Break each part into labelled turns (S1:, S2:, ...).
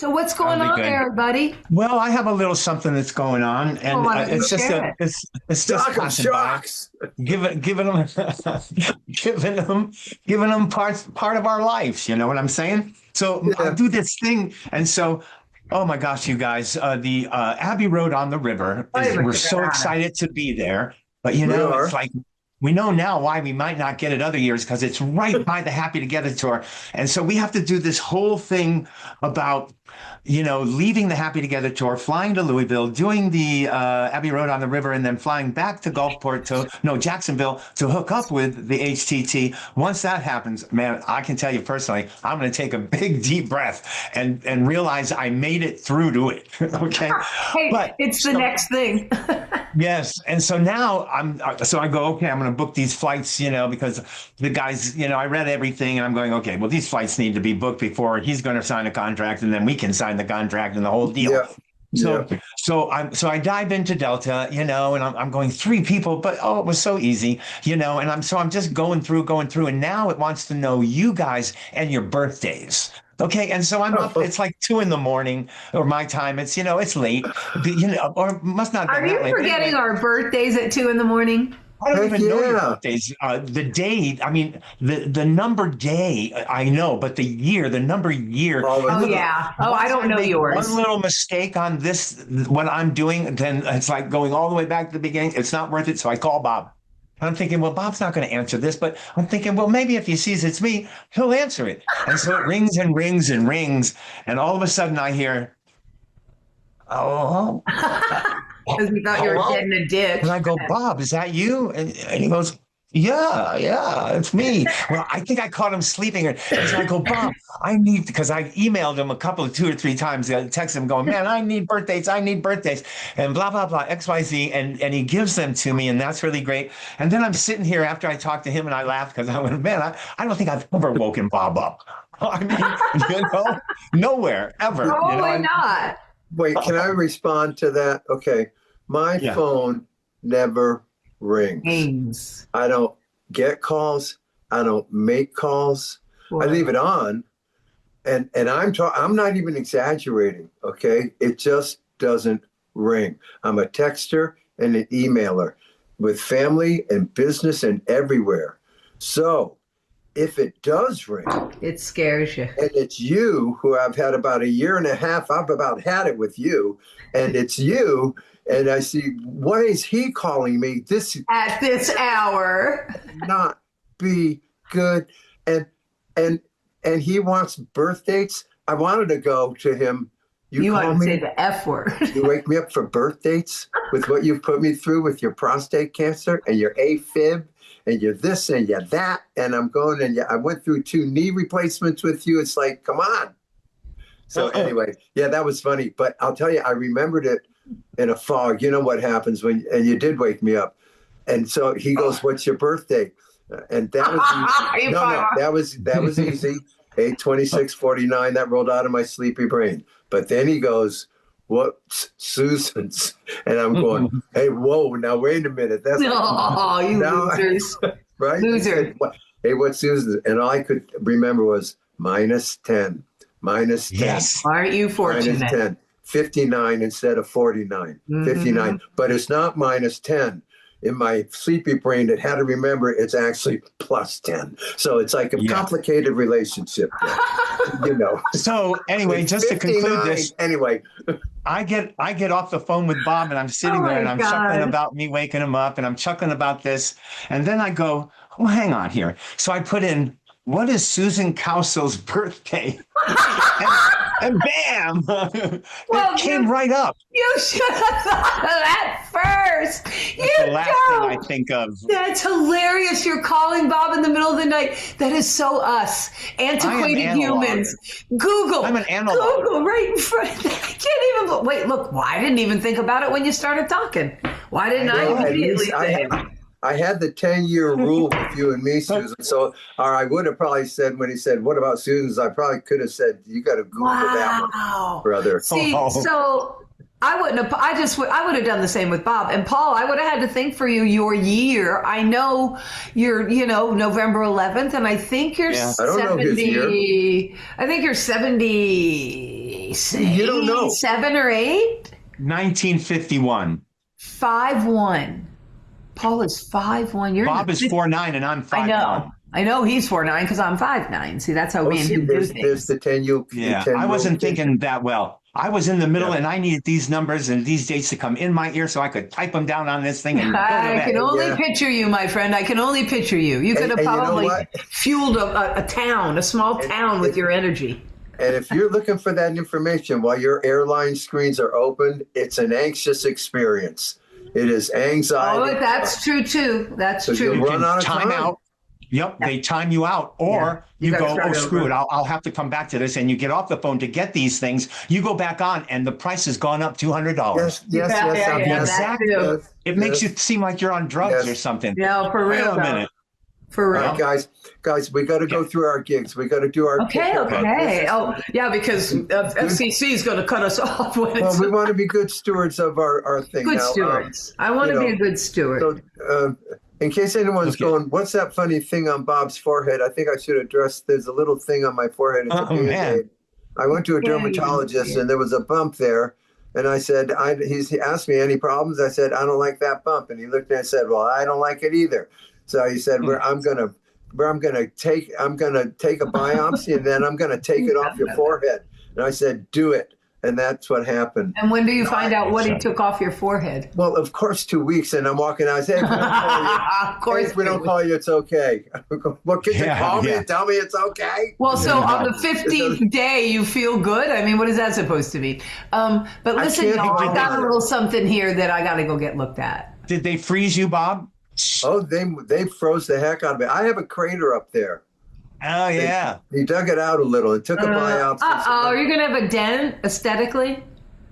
S1: So what's going on there, buddy?
S2: Well, I have a little something that's going on, and it's just it's just passing by. Giving them part of our lives. You know what I'm saying? So I do this thing, and so. Oh my gosh, you guys! The Abbey Road on the River. We're so excited to be there, but it's like we know now why we might not get it other years because it's right by the Happy Together tour, and so we have to do this whole thing about leaving the Happy Together tour, flying to Louisville, doing the Abbey Road on the River, and then flying back to Jacksonville to hook up with the HTT. Once that happens, man, I can tell you personally, I'm going to take a big deep breath and realize I made it through to it. Okay,
S1: but it's the next thing.
S2: Yes, and so now I go, okay, I'm going to book these flights, because the guys, I read everything, and I'm going, okay, well, these flights need to be booked before he's going to sign a contract, and then we can sign the contract and the whole deal. Yeah. So I dive into Delta, and I'm going 3 people, but it was so easy, and I'm just going through, and now it wants to know you guys and your birthdays. Okay, and so I'm up. It's like 2 a.m. or my time. It's it's late, or must not be.
S1: Are you forgetting our birthdays at 2 a.m?
S2: I don't even know your birthdays. The day, I mean, the number day, I know, but the number year.
S1: Oh, yeah. Oh, I don't know yours.
S2: One little mistake on this, what I'm doing, then it's like going all the way back to the beginning. It's not worth it. So I call Bob. I'm thinking, well, Bob's not going to answer this, but I'm thinking, well, maybe if he sees it's me, he'll answer it. And so it rings and rings and rings. And all of a sudden I hear, oh.
S1: Because we thought you were dead in a ditch.
S2: And I go, Bob, is that you? And he goes, yeah, it's me. Well, I think I caught him sleeping. And so I go, Bob, because I emailed him 2 or 3 times. I texted him going, man, I need birthdays. And blah, blah, blah, XYZ. And he gives them to me. And that's really great. And then I'm sitting here after I talked to him and I laughed because I went, man, I don't think I've ever woken Bob up. I mean, nowhere, ever.
S1: Probably not.
S3: Wait, can I respond to that? Okay. My phone never rings. I don't get calls. I don't make calls. Wow. I leave it on. And I'm not even exaggerating, okay? It just doesn't ring. I'm a texter and an emailer with family and business and everywhere. So if it does ring,
S1: it scares you.
S3: And it's you who I've had about 1.5 years. I've about had it with you, and it's you. And I see, why is he calling me
S1: at this hour?
S3: Not be good. And he wants birth dates. I wanted to go to him.
S1: You want to say the F word.
S3: You wake me up for birth dates with what you've put me through with your prostate cancer and your AFib. And you're this and you're that. And I'm going and I went through 2 knee replacements with you. It's like, come on. So anyway, that was funny. But I'll tell you, I remembered it in a fog. You know what happens and you did wake me up. And so he goes, what's your birthday? And that was easy. that was easy. 8/26/49. That rolled out of my sleepy brain. But then he goes, what's Susan's? And I'm going, hey, whoa, now wait a minute. That's
S1: losers.
S3: Right?
S1: Loser.
S3: Hey, what's Susan's? And all I could remember was -10. -10.
S2: Yes.
S1: Aren't you fortunate?
S3: -10. 59 instead of 49. 59. But it's not -10. In my sleepy brain, it had to remember it's actually +10. So it's like a complicated relationship.
S2: So anyway, just to conclude this,
S3: anyway,
S2: I get off the phone with Bob and I'm sitting there and I'm chuckling about me waking him up and I'm chuckling about this. And then I go, well, hang on here. So I put in, what is Susan Cowsills' birthday? and bam, it came right up.
S1: You should have thought of that first.
S2: That's the last thing I think of.
S1: That's hilarious. You're calling Bob in the middle of the night. That is so us, antiquated humans. Google.
S2: I'm an analog.
S1: Google right in front. I can't even. Wait, look. Well, I didn't even think about it when you started talking. Why didn't I immediately say it?
S3: I had the 10-year rule with you and me, Susan. So, or I would have probably said when he said, "What about Susan's?" I probably could have said, "You got to Google that one, brother."
S1: See, so I wouldn't have. I would have done the same with Bob and Paul. I would have had to think for you your year. I know you're, November 11th, and I think you're 70.
S3: I don't know his year.
S1: I think you're 70.
S3: You don't know.
S1: 7 or 8?
S2: 1951.
S1: 5'1". Paul is 5'1".
S2: Bob is 4'9", and I'm 5'1".
S1: I know he's 4'9" because I'm 5'9". See, that's how me and him do things.
S3: There's the 10 you.
S2: Yeah, I wasn't thinking that well. I was in the middle, and I needed these numbers and these dates to come in my ear so I could type them down on this thing. And
S1: I can only picture you, my friend. I can only picture you. You could have probably fueled a town, a small town with your energy.
S3: And if you're looking for that information while your airline screens are open, it's an anxious experience. It is anxiety.
S1: Oh, that's true too. That's true.
S3: You run out of
S2: time out. Yep, they time you out, or you go, oh, screw it, I'll have to come back to this, and you get off the phone to get these things. You go back on, and the price has gone up $200.
S3: Yes.
S2: Exactly. It makes you seem like you're on drugs or something.
S1: No, for real.
S2: Wait a minute.
S1: For real.
S3: All right, guys, we got to go through our gigs. We got to do our
S1: Okay. Oh, yeah, because FCC is going to cut us off.
S3: Well, we want to be good stewards of our thing.
S1: Good
S3: now.
S1: stewards. I want to be a good steward.
S3: So, in case anyone's going, what's that funny thing on Bob's forehead? I think I should address. There's a little thing on my forehead. It's a Band-Aid. I went to a dermatologist, and there was a bump there. And I said, he asked me any problems. I said, I don't like that bump. And he looked at me and said, well, I don't like it either. So he said, I'm gonna take a biopsy, and then I'm gonna take it off your forehead. And I said, do it. And that's what happened.
S1: And when do you find out what he took off your forehead?
S3: Well, of course, 2 weeks. And I'm walking out. I said, if we don't call you, it's okay. Well, can you call me and tell me it's okay?
S1: Well, so on the 15th day, you feel good? I mean, what is that supposed to be? But listen, y'all, I got a little something here that I got to go get looked at.
S2: Did they freeze you, Bob?
S3: Oh, they froze the heck out of me. I have a crater up there.
S2: Oh, yeah.
S3: He dug it out a little. It took a biopsy.
S1: Are you going to have a dent aesthetically?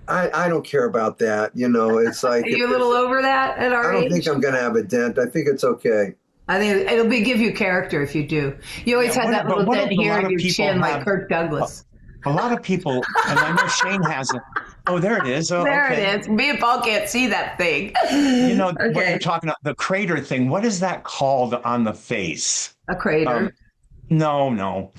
S3: I don't care about that. You know, it's like.
S1: Are you a little over that at our age?
S3: I don't think I'm going to have a dent. I think it's okay.
S1: I think it'll give you character if you do. You always had that little dent here in your chin like Kirk Douglas.
S2: A lot of people, and I know Shane has it. Oh, there it is. Oh,
S1: there it is. Me and Paul can't see that thing.
S2: You know, what you're talking about, the crater thing, what is that called on the face?
S1: A crater?
S2: No.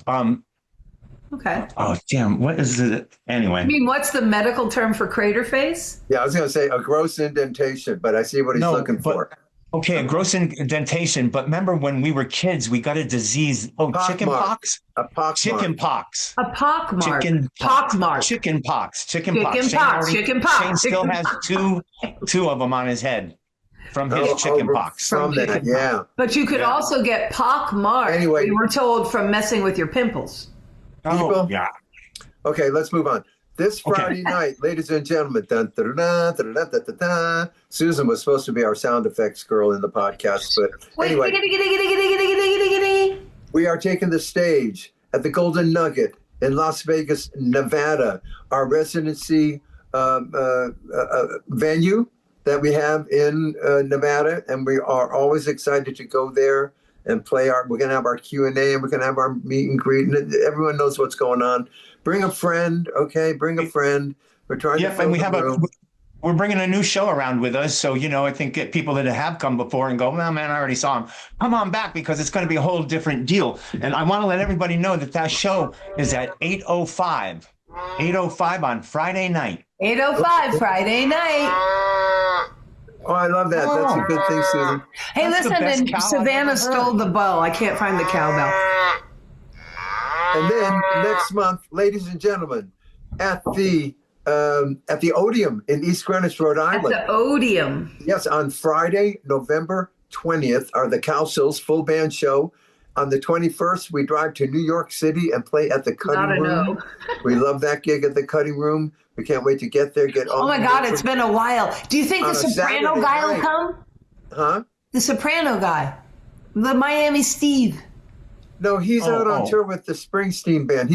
S1: Okay.
S2: Oh, damn. What is it? Anyway.
S1: I mean, what's the medical term for crater face?
S3: Yeah, I was going to say a gross indentation, but I see what he's looking for.
S2: Okay, a gross indentation. But remember when we were kids, we got a disease. Oh, chicken pox?
S3: A pox.
S2: Chicken pox.
S1: A pock mark.
S2: Chicken
S1: pox mark.
S2: Chicken pox.
S1: Chicken pox.
S2: Shane still has two of them on his head from his chicken pox.
S3: From that, yeah.
S1: But you could also get pock mark. Anyway, we were told from messing with your pimples.
S2: Oh, yeah.
S3: Okay, let's move on. This Friday night, ladies and gentlemen, dun, dun, dun, dun, dun, dun, dun, dun. Susan was supposed to be our sound effects girl in the podcast, but anyway, we are taking the stage at the Golden Nugget in Las Vegas, Nevada, our residency venue that we have in Nevada, and we are always excited to go there and play we're going to have our Q&A, and we're going to have our meet and greet, and everyone knows what's going on. Bring a friend, okay? Bring a friend. We're trying to fill the room.
S2: We're bringing a new show around with us. So, you know, I think people that have come before and go, well, man, I already saw him. Come on back, because it's going to be a whole different deal. And I want to let everybody know that show is at 8:05 on Friday night.
S1: 8:05 Friday night.
S3: Oh, I love that. That's a good thing, Susan.
S1: Hey, listen, and Savannah stole the bow. I can't find the cowbell.
S3: And then next month, ladies and gentlemen, at the Odeum in East Greenwich, Rhode Island.
S1: At the Odeum.
S3: Yes, on Friday, November 20th, are the Cowsills full band show. On the 21st, we drive to New York City and play at the Cutting Room. We love that gig at the Cutting Room. We can't wait to get there. Oh
S1: my God, it's been a while. Do you think the Soprano guy will come?
S3: Huh?
S1: The Soprano guy. The Miami Steve.
S3: No, he's out on tour with the Springsteen band.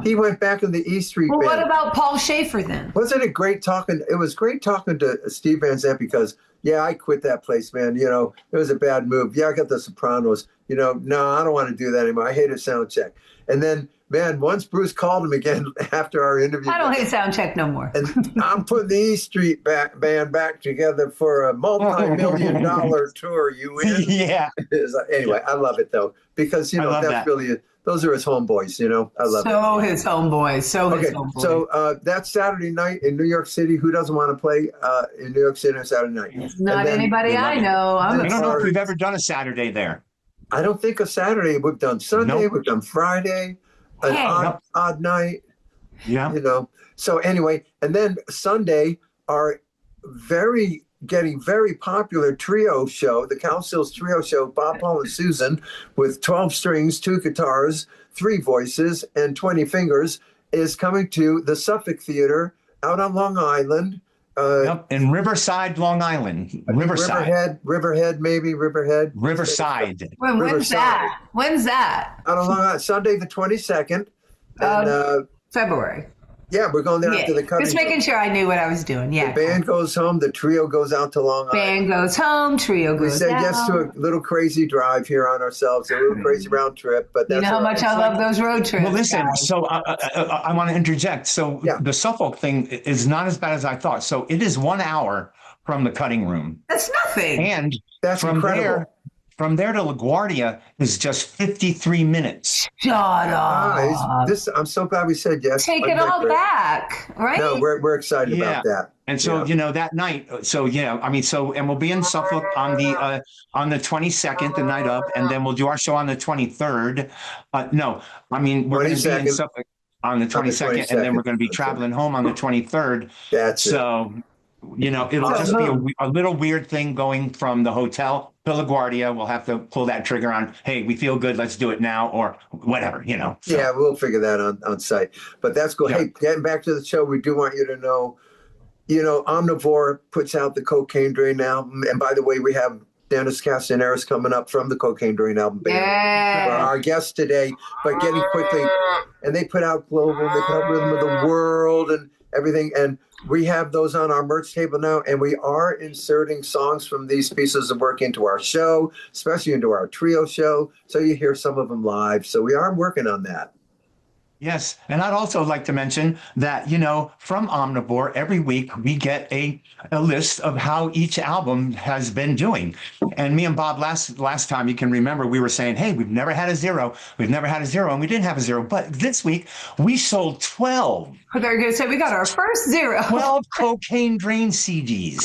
S3: He went back in the E Street band.
S1: What about Paul Schaefer then?
S3: Wasn't it great talking? It was great talking to Steve Van Zandt because, I quit that place, man. You know, it was a bad move. Yeah, I got the Sopranos. You know, no, I don't want to do that anymore. I hated Soundcheck. And then, man, once Bruce called him again after our interview.
S1: I don't hate Soundcheck no more.
S3: And I'm putting the E Street band back together for a multi-million-dollar tour. You in?
S2: Yeah.
S3: Anyway, I love it, though, because, that's really those are his homeboys, you know. I love it.
S1: So his homeboys. So his
S3: Okay,
S1: homeboys.
S3: so that's Saturday night in New York City. Who doesn't want to play in New York City on Saturday night?
S1: Not anybody I know.
S2: I don't know if we've ever done a Saturday there.
S3: I don't think a Saturday. We've done Sunday.
S2: Nope.
S3: We've done Friday. An odd night.
S2: Yeah.
S3: You know. So anyway, and then Sunday, our getting very popular trio show, the Cowsills trio show, Bob, Paul, and Susan, with 12 strings, 2 guitars, 3 voices, and 20 fingers, is coming to the Suffolk Theater out on Long Island.
S2: In Riverside, Long Island. Riverside.
S3: Riverhead, maybe Riverhead.
S2: Riverside.
S1: When's that? When's that?
S3: Out on Long Island, Sunday the 22nd. And,
S1: February.
S3: Yeah, we're going there after the cutting.
S1: Just making sure I knew what I was doing. Yeah.
S3: The band goes home. The trio goes out to Long Island.
S1: Band goes home. Trio goes down.
S3: We said yes to a little crazy drive here on ourselves, a little crazy round trip. But that's
S1: you know how much I love those road trips.
S2: Well, listen.
S1: Guys.
S2: So I want to interject. So the Suffolk thing is not as bad as I thought. So it is 1 hour from the cutting room.
S1: That's nothing.
S2: And
S3: that's incredible.
S2: From there to LaGuardia is just 53 minutes.
S1: Shut up.
S3: I'm so glad we said yes.
S1: Take it all back, right?
S3: No, we're excited about that.
S2: And so, you know, that night, and we'll be in Suffolk on the 22nd, the night of, and then we'll do our show on the 23rd. We're going to be in Suffolk on the 22nd, and then we're going to be traveling home on the 23rd. You know, it'll just be a little weird thing going from the hotel to LaGuardia. We'll have to pull that trigger on, hey, we feel good, let's do it now, or whatever, you know. So.
S3: Yeah, we'll figure that on site. But that's cool. Yeah. Hey, getting back to the show, we do want you to know, Omnivore puts out the Cocaine Drain album. And by the way, we have Dennis Castanares coming up from the Cocaine Drain album band for our guest today. But getting quickly, and they put out Global, they put out Rhythm of the World and everything. And we have those on our merch table now, and we are inserting songs from these pieces of work into our show, especially into our trio show. So you hear some of them live. So we are working on that.
S2: Yes. And I'd also like to mention that, from Omnivore, every week we get a list of how each album has been doing. And me and Bob, last time, you can remember, we were saying, hey, we've never had a 0. We've never had a 0. And we didn't have a 0. But this week we sold 12.
S1: They're going to say we got our first 0.
S2: 12 Cocaine Drain CDs.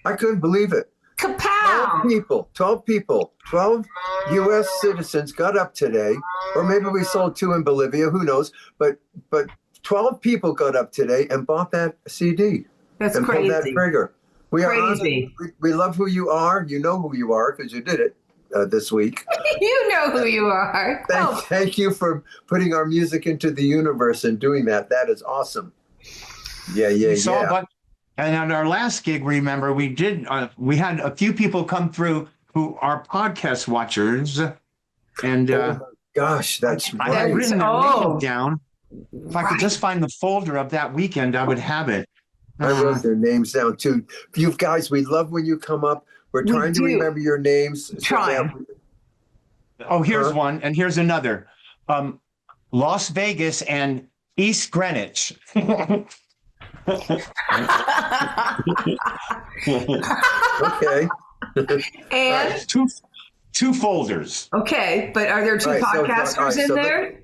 S3: I couldn't believe it.
S1: Kapow!
S3: 12 people, 12 U.S. citizens got up today, or maybe we sold 2 in Bolivia, who knows? But 12 people got up today and bought that CD.
S1: That's
S3: and
S1: crazy.
S3: Pulled that trigger. We
S1: crazy.
S3: We love who you are. You know who you are because you did it this week.
S1: You know who you are.
S3: Thank you for putting our music into the universe and doing that. That is awesome. Yeah.
S2: And on our last gig, remember, we had a few people come through who are podcast watchers. And
S3: oh my gosh, that's right.
S2: I've written their name down. If I could just find the folder of that weekend, I would have it.
S3: I wrote their names down too. You guys, we love when you come up. We're trying to remember your names.
S2: Here's one, and here's another. Las Vegas and East Greenwich.
S3: Okay.
S1: And
S2: two folders.
S1: Okay, but are there 2 podcasters in there?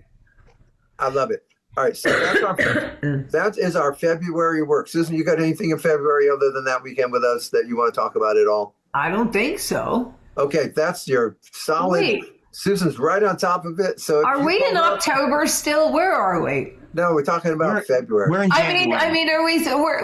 S3: I love it. All right, so that is our February work. Susan, you got anything in February other than that weekend with us that you want to talk about at all?
S1: I don't think so.
S3: Okay, that's your solid. Wait. Susan's right on top of it. So
S1: are we in October still? Where are we?
S3: No, we're talking about February.
S2: We're in January.
S1: I mean, are we? We're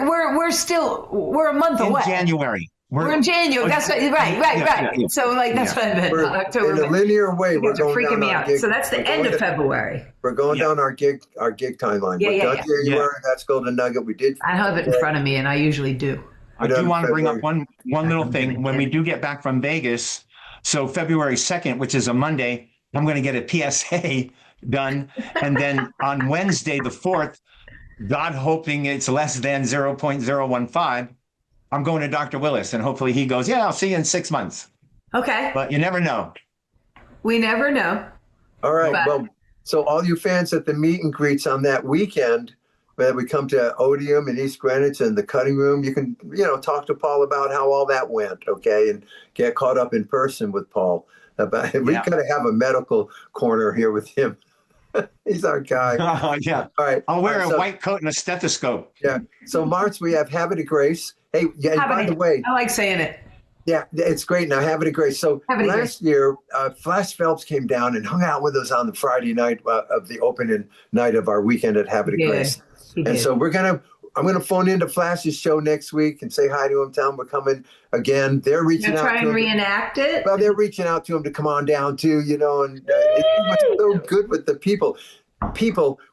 S1: a month away.
S2: In January.
S1: We're in January. That's right. Yeah. So that's what I meant. October.
S3: In a linear way, we're going
S1: freaking
S3: down
S1: me out. So that's the end of February.
S3: We're going down our gig timeline. January, that's Golden Nugget. We did.
S1: I have it in front of me, and I usually do.
S2: I do want to bring up one little thing. When we do get back from Vegas, so February 2nd, which is a Monday, I'm going to get a PSA done. And then on Wednesday, the 4th, God hoping it's less than 0.015, I'm going to Dr. Willis, and hopefully he goes, yeah, I'll see you in 6 months.
S1: Okay.
S2: But you never know.
S1: We never know.
S3: All right. Well, so all you fans at the meet and greets on that weekend, that we come to Odium in East Greenwich and the cutting room, you can, talk to Paul about how all that went, okay, and get caught up in person with Paul. about we
S2: Yeah.
S3: gotta have a medical corner here with him. He's our guy.
S2: Oh, yeah.
S3: All right.
S2: I'll wear
S3: All right,
S2: a
S3: so,
S2: white coat and a stethoscope.
S3: yeah. So March we have Habit of Grace. Hey, yeah, and by the way,
S1: I like saying it.
S3: yeah, it's great now. Habit of Grace. So
S1: Habit of
S3: last year, Flash Phelps came down and hung out with us on the Friday night of the opening night of our weekend at Habit of Grace. And so I'm gonna phone into Flash's show next week and say hi to him. Tell him we're coming again. They're reaching out.
S1: Try and reenact it.
S3: Well, they're reaching out to him to come on down too. You know, and it's so good with the people.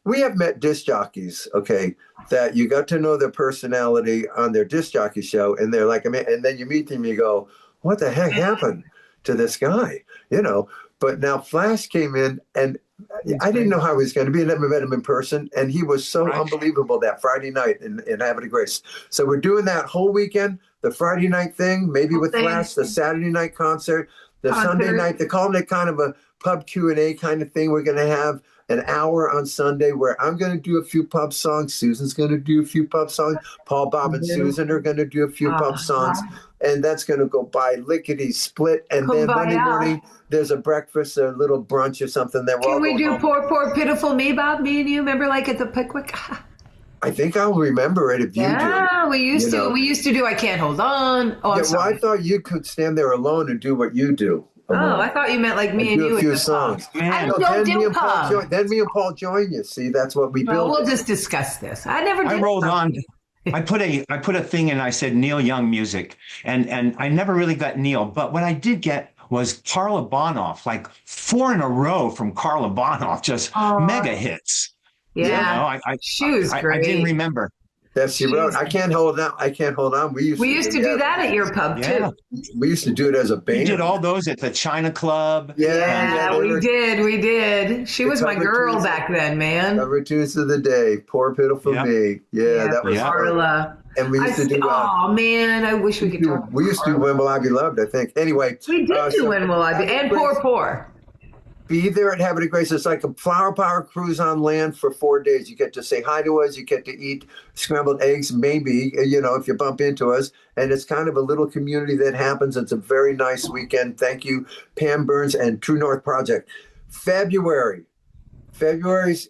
S3: We have met disc jockeys, okay, that you got to know their personality on their disc jockey show, and they're like, and then you meet them, you go, what the heck happened to this guy, you know? But now Flash came in, and I didn't know how he was going to be. I never met him in person, and he was so unbelievable that Friday night in Habit of Grace. So we're doing that whole weekend, the Friday night thing, maybe with Flash, the Saturday night concert, the Sunday night. They're calling it kind of a pub Q&A kind of thing. We're going to have an hour on Sunday where I'm going to do a few pub songs. Susan's going to do a few pub songs. Paul, Bob, and Susan are going to do a few pub songs. And that's going to go by lickety split. And then Monday morning, there's a breakfast, a little brunch or something.
S1: Can we do Poor, Poor, Pitiful Me, Bob? Me and you, remember like at the Pickwick?
S3: I think I'll remember it if you do.
S1: Yeah, we used to. We used to do I Can't Hold On. Oh, I'm sorry.
S3: Well, I thought you could stand there alone and do what you do.
S1: Oh, I thought you meant like me and you.
S3: Do a few songs.
S1: I don't do pub.
S3: Then me and Paul join you. See, that's what we built.
S1: We'll just discuss this. I
S2: rolled on. I put a thing in. I said Neil Young music, and I never really got Neil, but what I did get was Carla Bonoff, like 4 in a row from Carla Bonoff, just mega hits.
S1: Yeah,
S2: you know,
S1: she was great.
S3: I
S2: didn't remember.
S3: That she wrote. I can't hold on. I can't hold on. We used to
S1: do that at your pub too.
S3: We used to do it as a band.
S2: We did all those at the China Club.
S3: Yeah,
S1: we did. She was my girl back then, man.
S3: Cover tunes of the day. Poor pitiful me. Yeah, that was
S1: Carla.
S3: And we used to do.
S1: Oh man, I wish we could talk.
S3: We used to do When Will I Be Loved, I think. Anyway,
S1: we did do When Will I Be and Poor.
S3: Be there at Habit of Grace. It's like a flower power cruise on land for 4 days. You get to say hi to us. You get to eat scrambled eggs, maybe, you know, if you bump into us. And it's kind of a little community that happens. It's a very nice weekend. Thank you, Pam Burns and True North Project. February's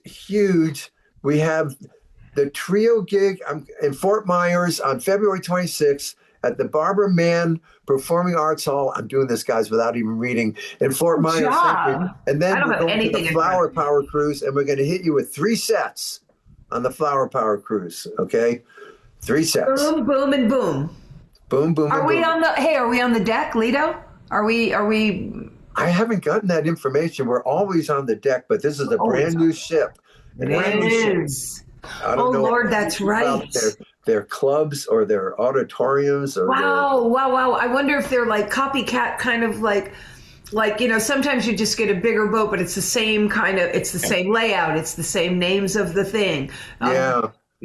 S3: huge. We have the trio gig in Fort Myers on February 26th at the Barbara Mann Performing Arts Hall. I'm doing this, guys, without even reading. In Fort Myers. And then we're going to the Flower Power Cruise, and we're going to hit you with 3 sets on the Flower Power Cruise, okay? 3 sets.
S1: Boom, boom, and boom.
S3: Boom, boom,
S1: are we on the deck, Lido? Are we?
S3: I haven't gotten that information. We're always on the deck, but this is a brand new ship.
S1: It is.
S3: I don't know.
S1: Lord, that's right.
S3: Their clubs or their auditoriums or
S1: wow. I wonder if they're like copycat kind of like, you know, sometimes you just get a bigger boat, but it's the same it's the same layout. It's the same names of the thing.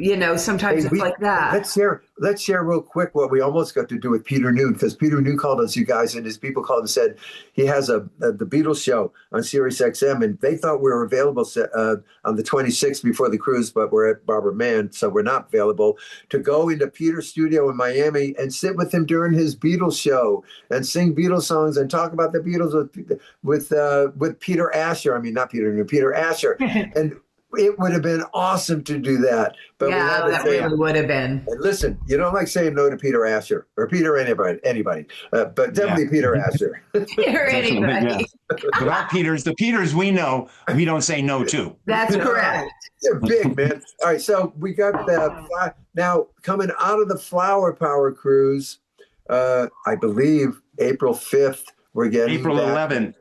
S1: You know, sometimes it's like that.
S3: Let's share real quick what we almost got to do with Peter Noon, because Peter Noon called us, you guys, and his people called and said he has the Beatles show on Sirius XM, and they thought we were available on the 26th before the cruise, but we're at Barbara Mann, so we're not available, to go into Peter's studio in Miami and sit with him during his Beatles show and sing Beatles songs and talk about the Beatles with Peter Asher. I mean, not Peter Noon, Peter Asher. And it would have been awesome to do that. But
S1: that really would have been.
S3: And listen, you don't like saying no to Peter Asher or Peter anybody, but definitely Peter Asher.
S1: Peter anybody.
S2: Without the Peters we know, we don't say no to.
S1: That's correct.
S3: They're big, man. All right, so we got now coming out of the Flower Power Cruise, I believe April 5th, we're getting
S2: April 11th.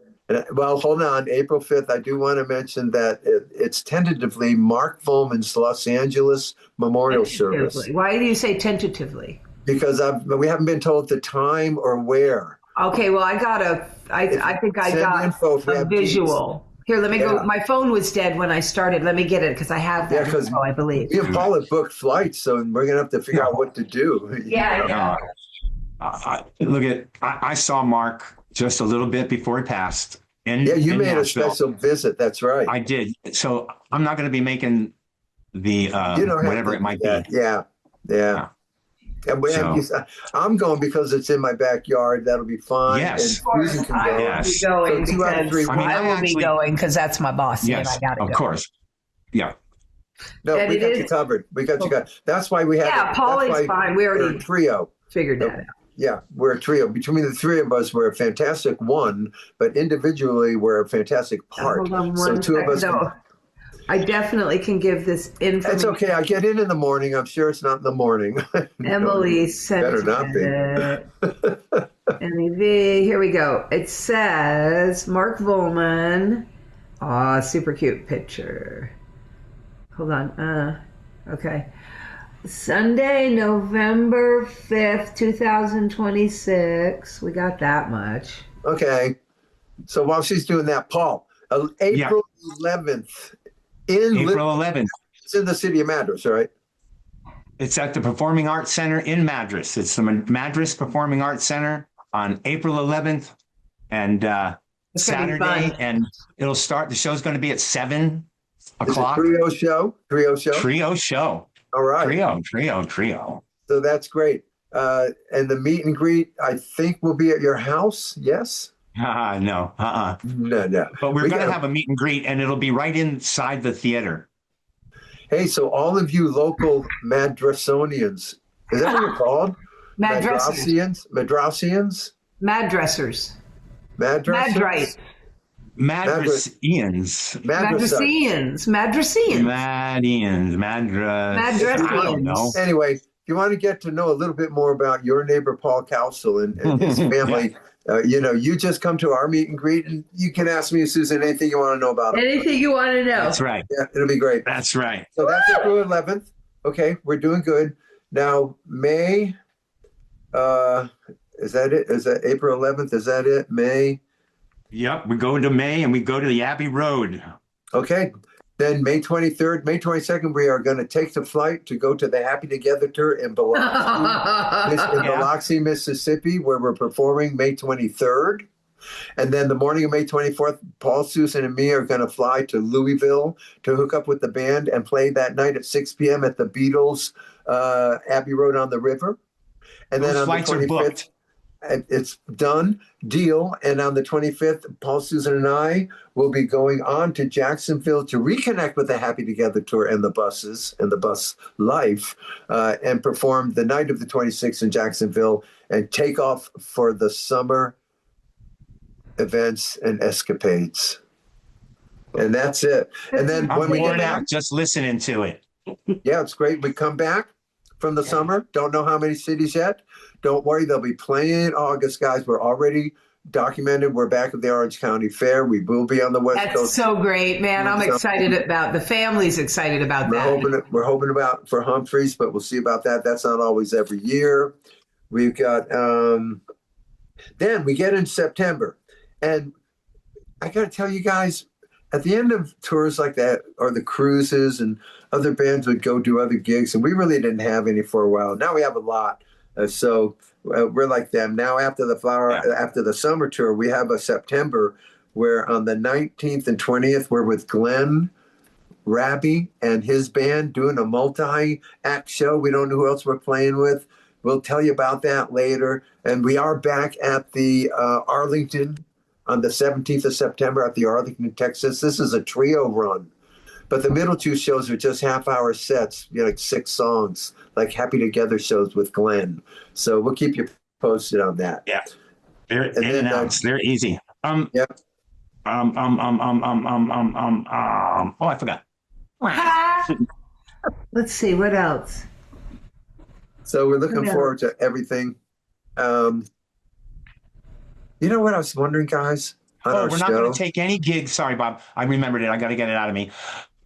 S3: Well, hold on. April 5th, I do want to mention that it's tentatively Mark Volman's Los Angeles memorial service.
S1: Why do you say tentatively?
S3: Because we haven't been told the time or where.
S1: Okay, well, I think I got a visual. Here, let me go. My phone was dead when I started. Let me get it because I have that info, I believe.
S3: Me and Paul have booked flights, so we're going to have to figure out what to do.
S1: Yeah.
S2: I saw Mark just a little bit before he passed.
S3: You made Nashville. A special visit. That's right.
S2: I did. So I'm not going to be making the whatever it might be.
S3: Yeah. I'm going because it's in my backyard. That'll be fine.
S2: Yes.
S3: And Susan can go.
S1: I will be going
S3: So 2 out of 3.
S1: I will be going because that's my boss.
S2: Yes,
S1: and I gotta
S2: of
S1: go.
S2: course. Yeah.
S3: No,
S1: And
S3: we got you covered. We got you covered. That's why we have.
S1: Yeah, Paulie's fine. We already
S3: we're a trio.
S1: Figured that out.
S3: Yeah, we're a trio. Between the three of us, we're a fantastic one, but individually, we're a fantastic part.
S1: Hold on
S3: So
S1: one
S3: 2 of us.
S1: second. I definitely can give this information.
S3: It's okay. I get in the morning. I'm sure it's not in the morning.
S1: Emily sent
S3: better not be.
S1: MEV. Here we go. It says Mark Volman. Aw, super cute picture. Hold on. Okay. Sunday, November 5th, 2026. We got that much.
S3: Okay. So while she's doing that, Paul, April 11th.
S2: April 11th.
S3: It's in the city of Madras, right?
S2: It's at the Performing Arts Center in Madras. It's the Madras Performing Arts Center on April 11th and Saturday. And it'll start. The show's going to be at 7 o'clock.
S3: Trio show.
S2: Trio show.
S3: All right.
S2: Trio.
S3: So that's great. And the meet and greet, I think, will be at your house. Yes?
S2: No.
S3: No.
S2: But we're going to have a meet and greet, and it'll be right inside the theater.
S3: Hey, so all of you local Madrasonians, is that what you're called?
S1: Madrassians.
S3: Madrassians?
S1: Madrassers.
S3: Madrassians?
S2: Madrasians.
S3: Anyway, if you want to get to know a little bit more about your neighbor Paul Cowsill and his family, you just come to our meet and greet, and you can ask me, Susan, anything you want to know about him.
S1: Anything you want to know.
S2: That's right.
S3: Yeah, it'll be great.
S2: That's right.
S3: So that's April 11th. Okay, we're doing good. Now, May, is that it? Is that April 11th? Is that it? May?
S2: Yep, we go into May and we go to the Abbey Road.
S3: Okay. Then May 23rd, May 22nd, we are going to take the flight to go to the Happy Together tour in Biloxi, Mississippi, where we're performing May 23rd. And then the morning of May 24th, Paul, Susan, and me are going to fly to Louisville to hook up with the band and play that night at 6 p.m. at the Beatles Abbey Road on the River. And
S2: Those
S3: then on
S2: flights
S3: the 25th,
S2: are booked.
S3: It's done, deal. And on the 25th, Paul, Susan, and I will be going on to Jacksonville to reconnect with the Happy Together tour and the buses and the bus life, and perform the night of the 26th in Jacksonville and take off for the summer events and escapades. And that's it. And then when we get back,
S2: just listening to it.
S3: Yeah, it's great. We come back from the summer. Don't know how many cities yet. Don't worry, they'll be playing in August, guys. We're already documented. We're back at the Orange County Fair. We will be on the West Coast.
S1: That's so great, man. I'm excited about the family's excited about that.
S3: We're hoping about for Humphreys, but we'll see about that. That's not always every year. We've got then we get in September. And I gotta tell you guys, at the end of tours like that, or the cruises, and other bands would go do other gigs, and we really didn't have any for a while. Now we have a lot. So we're like them. Now after the summer tour, we have a September where on the 19th and 20th, we're with Glenn Raby and his band doing a multi-act show. We don't know who else we're playing with. We'll tell you about that later. And we are back at the Arlington on the 17th of September at the Arlington, Texas. This is a trio run. But the middle two shows are just half-hour sets, like 6 songs, like Happy Together shows with Glenn. So we'll keep you posted on that.
S2: Yeah, they're in and outs. They're easy.
S3: Yep.
S2: Oh, I forgot.
S1: Let's see what else.
S3: So we're looking forward to everything. You know what I was wondering, guys?
S2: We're not going to take any gigs. Sorry, Bob. I remembered it. I got to get it out of me.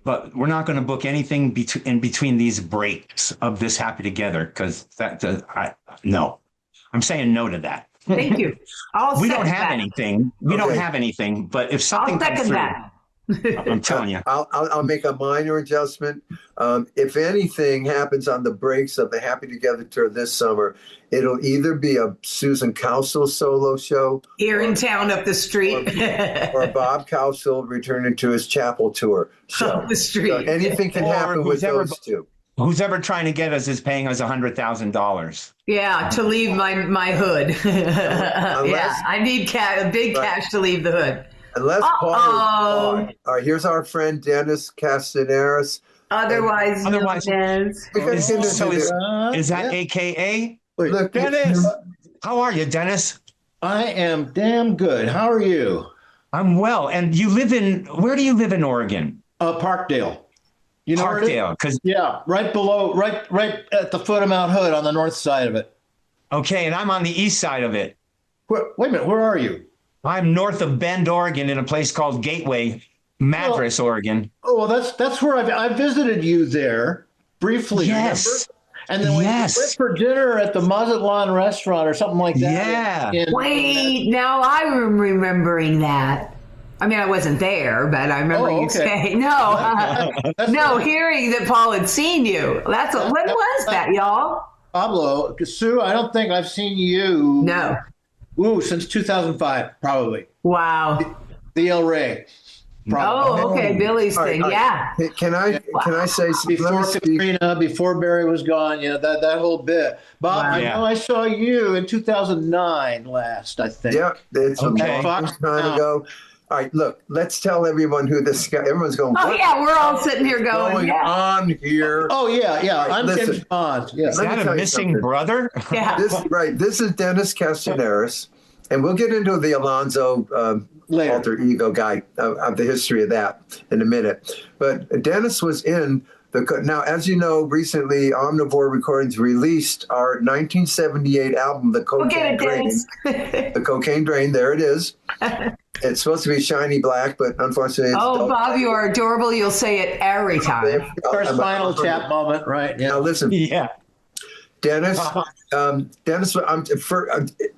S2: But we're not going to book anything in between these breaks of this Happy Together, because no. I'm saying no to that.
S1: Thank you.
S2: We don't have anything. We don't have anything. But if something comes through, I'm telling you.
S3: I'll make a minor adjustment. If anything happens on the breaks of the Happy Together tour this summer, it'll either be a Susan Cowsill solo show
S1: here in town up the street,
S3: or Bob Cowsill returning to his chapel tour show.
S1: Up the street.
S3: So anything can happen with those two.
S2: Who's ever trying to get us is paying us $100,000.
S1: Yeah, to leave my hood. Yeah, I need big cash to leave the hood.
S3: Unless Paul. All right, here's our friend Dennis Castanares.
S1: Otherwise known as.
S2: Is that AKA?
S3: Look,
S2: Dennis, how are you, Dennis?
S4: I am damn good. How are you?
S2: I'm well. And where do you live in Oregon?
S4: Parkdale. You know
S2: Parkdale,
S4: right below, right at the foot of Mount Hood on the north side of it.
S2: Okay, and I'm on the east side of it.
S4: Wait a minute, where are you?
S2: I'm north of Bend, Oregon, in a place called Gateway, Madras, Oregon.
S4: Oh, well, that's where I visited you there briefly.
S2: Yes.
S4: Remember? And then we went for dinner at the Mazatlan restaurant or something like that.
S2: Yeah.
S1: Wait, now I'm remembering that. I mean, I wasn't there, but I remember you saying, no, hearing that Paul had seen you. When was that, y'all?
S4: Pablo, Sue, I don't think I've seen you.
S1: No.
S4: Since 2005, probably.
S1: Wow.
S4: The El Rey.
S1: Probably. Oh, okay, Billy's thing, yeah.
S3: Can I say something?
S4: Before Katrina, before Barry was gone, that whole bit. Bob, I know I saw you in 2009 last, I think.
S3: Yeah, it's a long time ago. All right, look, let's tell everyone who this guy. Everyone's going.
S1: Oh yeah, we're all sitting here going
S3: on here.
S4: Oh yeah. Right, I'm
S3: listen,
S4: James Bond. Yeah.
S2: Is that a missing brother?
S1: Yeah.
S3: This is Dennis Castanares, and we'll get into the Alonzo alter ego guy of the history of that in a minute. But Dennis was in now, as you know, recently Omnivore Recordings released our 1978 album, The Cocaine Drain. The Cocaine Drain. There it is. It's supposed to be shiny black, but unfortunately, it's
S1: Bob, you are adorable. You'll say it every time.
S4: First Spinal Tap moment, right?
S3: Yeah. Now listen.
S2: Yeah.
S3: Dennis,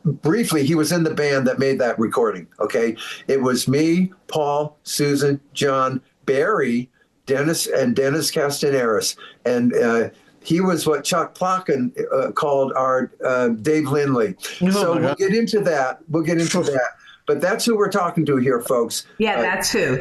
S3: briefly, he was in the band that made that recording. Okay, it was me, Paul, Susan, John, Barry, Dennis Castanares, and he was what Chuck Plotkin called our Dave Lindley. So we'll get into that. But that's who we're talking to here, folks.
S1: Yeah, that's who.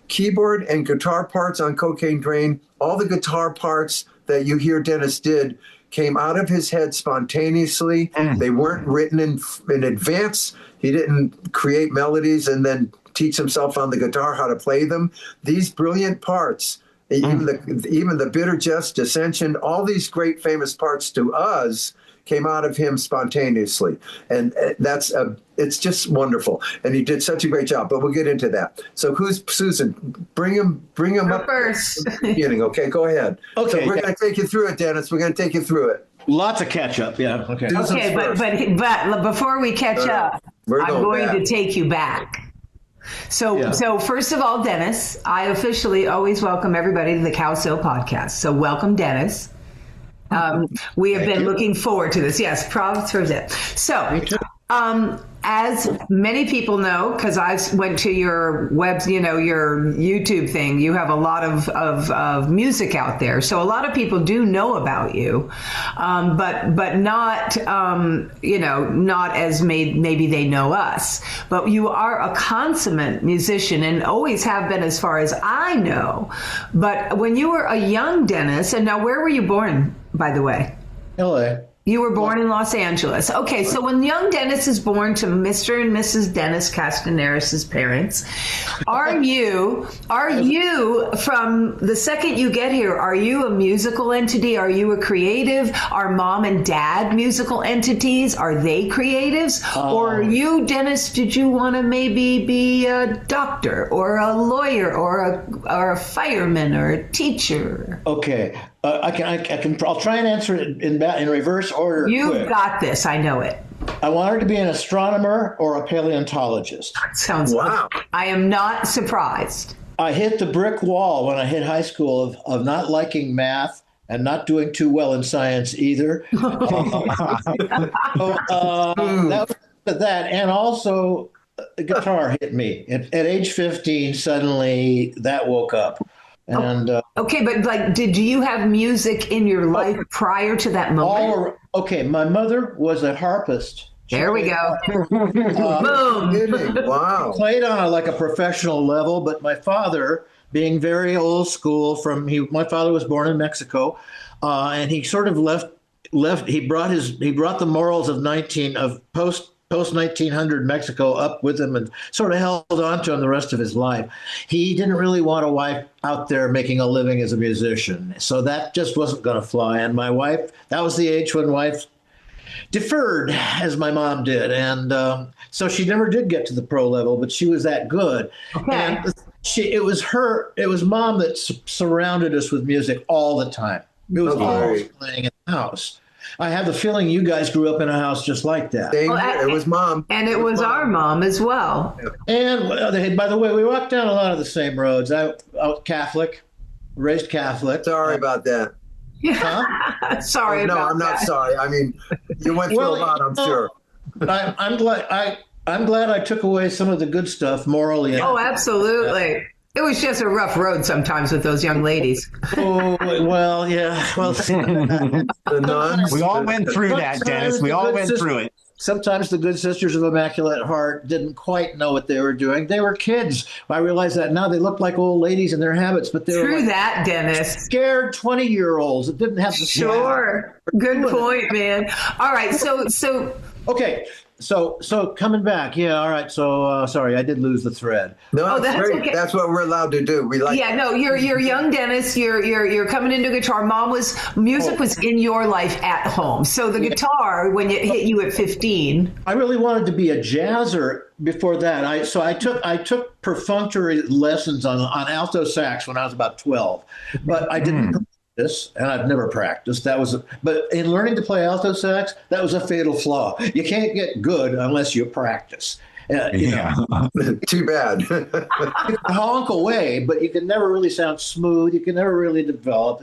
S3: Keyboard and guitar parts on Cocaine Drain. All the guitar parts that you hear Dennis did came out of his head spontaneously. They weren't written in advance. He didn't create melodies and then teach himself on the guitar how to play them. These brilliant parts, even the Bitter Jest, Dissension, all these great famous parts to us came out of him spontaneously. And it's just wonderful. And he did such a great job, but we'll get into that. So who's Susan? Bring him up
S1: first.
S3: Beginning. Okay, go ahead.
S4: Okay.
S3: So we're going to take you through it, Dennis. We're going to take you through it.
S4: Lots of catch up. Yeah. Okay.
S1: Okay, but before we catch up, I'm going to take you back. So first of all, Dennis, I officially always welcome everybody to the Cowsills podcast. So welcome, Dennis. We have been looking forward to this. Yes, props for that. So, as many people know, because I went to your your YouTube thing, you have a lot of music out there. So a lot of people do know about you, but not, not as maybe they know us. But you are a consummate musician and always have been as far as I know. But when you were a young Dennis, and now where were you born, by the way?
S4: LA.
S1: You were born in Los Angeles. Okay, so when young Dennis is born to Mr. and Mrs. Dennis Castanares' parents, are you from the second you get here, are you a musical entity? Are you a creative? Are mom and dad musical entities? Are they creatives? Or are you, Dennis, did you want to maybe be a doctor or a lawyer or a fireman or a teacher?
S4: Okay. I'll try and answer it in reverse order.
S1: You've got this. I know it.
S4: I wanted to be an astronomer or a paleontologist.
S1: Sounds wow. I am not surprised.
S4: I hit the brick wall when I hit high school of not liking math and not doing too well in science either. That and also the guitar hit me at age 15. Suddenly that woke up. And
S1: okay, but did you have music in your life prior to that moment?
S4: My mother was a harpist.
S1: There we go.
S3: Boom! Wow.
S4: Played on a professional level, but my father, being very old school, my father was born in Mexico. and he sort of left. He brought the morals of post 1900 Mexico up with him and sort of held on to him the rest of his life. He didn't really want a wife out there making a living as a musician, so that just wasn't going to fly. And my wife, that was the age when wives deferred, as my mom did, and so she never did get to the pro level, but she was that good.
S1: Okay.
S4: And it was mom that surrounded us with music all the time. It was always playing in the house. I have the feeling you guys grew up in a house just like that.
S3: It was mom.
S1: And it was our mom as well.
S4: And by the way, we walked down a lot of the same roads. I was Catholic, raised Catholic.
S3: Sorry about that.
S1: Huh? Sorry about that.
S3: No, I'm not sorry. I mean, you went through a lot, I'm sure.
S4: I'm glad I took away some of the good stuff morally.
S1: Oh, absolutely. It was just a rough road sometimes with those young ladies.
S4: Oh, well, yeah. Well,
S2: we all went through that, Dennis. We all went through it.
S4: Sometimes the good sisters of Immaculate Heart didn't quite know what they were doing. They were kids. I realize that now. They looked like old ladies in their habits, but they were
S1: True that, Dennis.
S4: Scared 20-year-olds that didn't have the
S1: Sure. Good point, man. All right. So.
S4: Okay. So coming back, yeah, all right. So sorry, I did lose the thread.
S3: No, that's great. Okay. That's what we're allowed to do. We like.
S1: Yeah, no, you're young, Dennis. You're coming into guitar. Music was in your life at home. So the guitar, when it hit you at 15,
S4: I really wanted to be a jazzer before that. I took perfunctory lessons on alto sax when I was about 12, but I didn't. And I've never practiced. But in learning to play alto sax, that was a fatal flaw. You can't get good unless you practice.
S3: Too bad.
S4: You can honk away, but you can never really sound smooth. You can never really develop.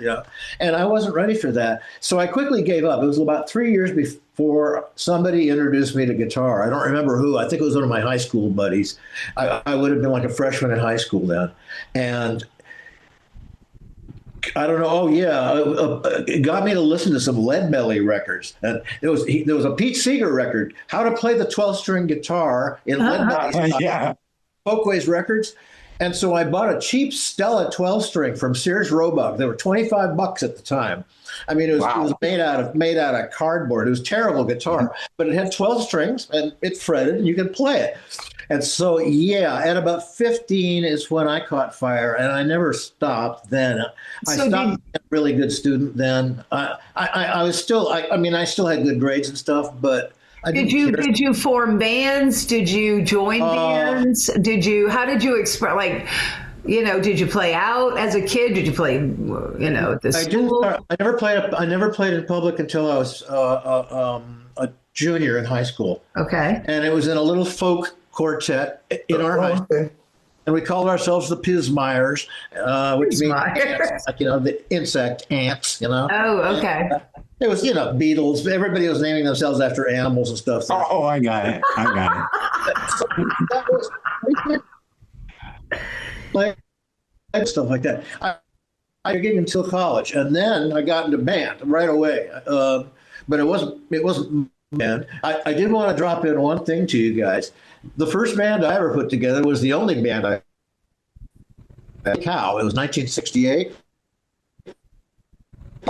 S4: And I wasn't ready for that, so I quickly gave up. It was about 3 years before somebody introduced me to guitar. I don't remember who. I think it was one of my high school buddies. I would have been like a freshman in high school then, and I don't know. Oh yeah, it got me to listen to some Lead Belly records, and there was a Pete Seeger record, "How to Play the 12-String Guitar in Lead Belly."
S2: Yeah,
S4: Folkways Records, and so I bought a cheap Stella 12-string from Sears Roebuck. They were $25 at the time. I mean, it was made out of cardboard. It was a terrible guitar, but it had 12 strings and it fretted, and you could play it. And so, yeah, at about 15 is when I caught fire, and I never stopped then. I stopped being a really good student then. I was still, I still had good grades and stuff, but Did
S1: you form bands? Did you join bands? How did you express, did you play out as a kid? Did you play, at the school?
S4: I never played in public until I was a junior in high school.
S1: Okay.
S4: And it was in a little folk quartet in our high school. And we called ourselves the Pismires, which means the insect ants,
S1: Oh, okay.
S4: It was, Beatles. Everybody was naming themselves after animals and stuff.
S2: Oh, I got it.
S4: Like stuff like that. I did until college, and then I got into band right away. But it wasn't band. I did want to drop in one thing to you guys. The first band I ever put together was the only band I Cow. It was 1968. I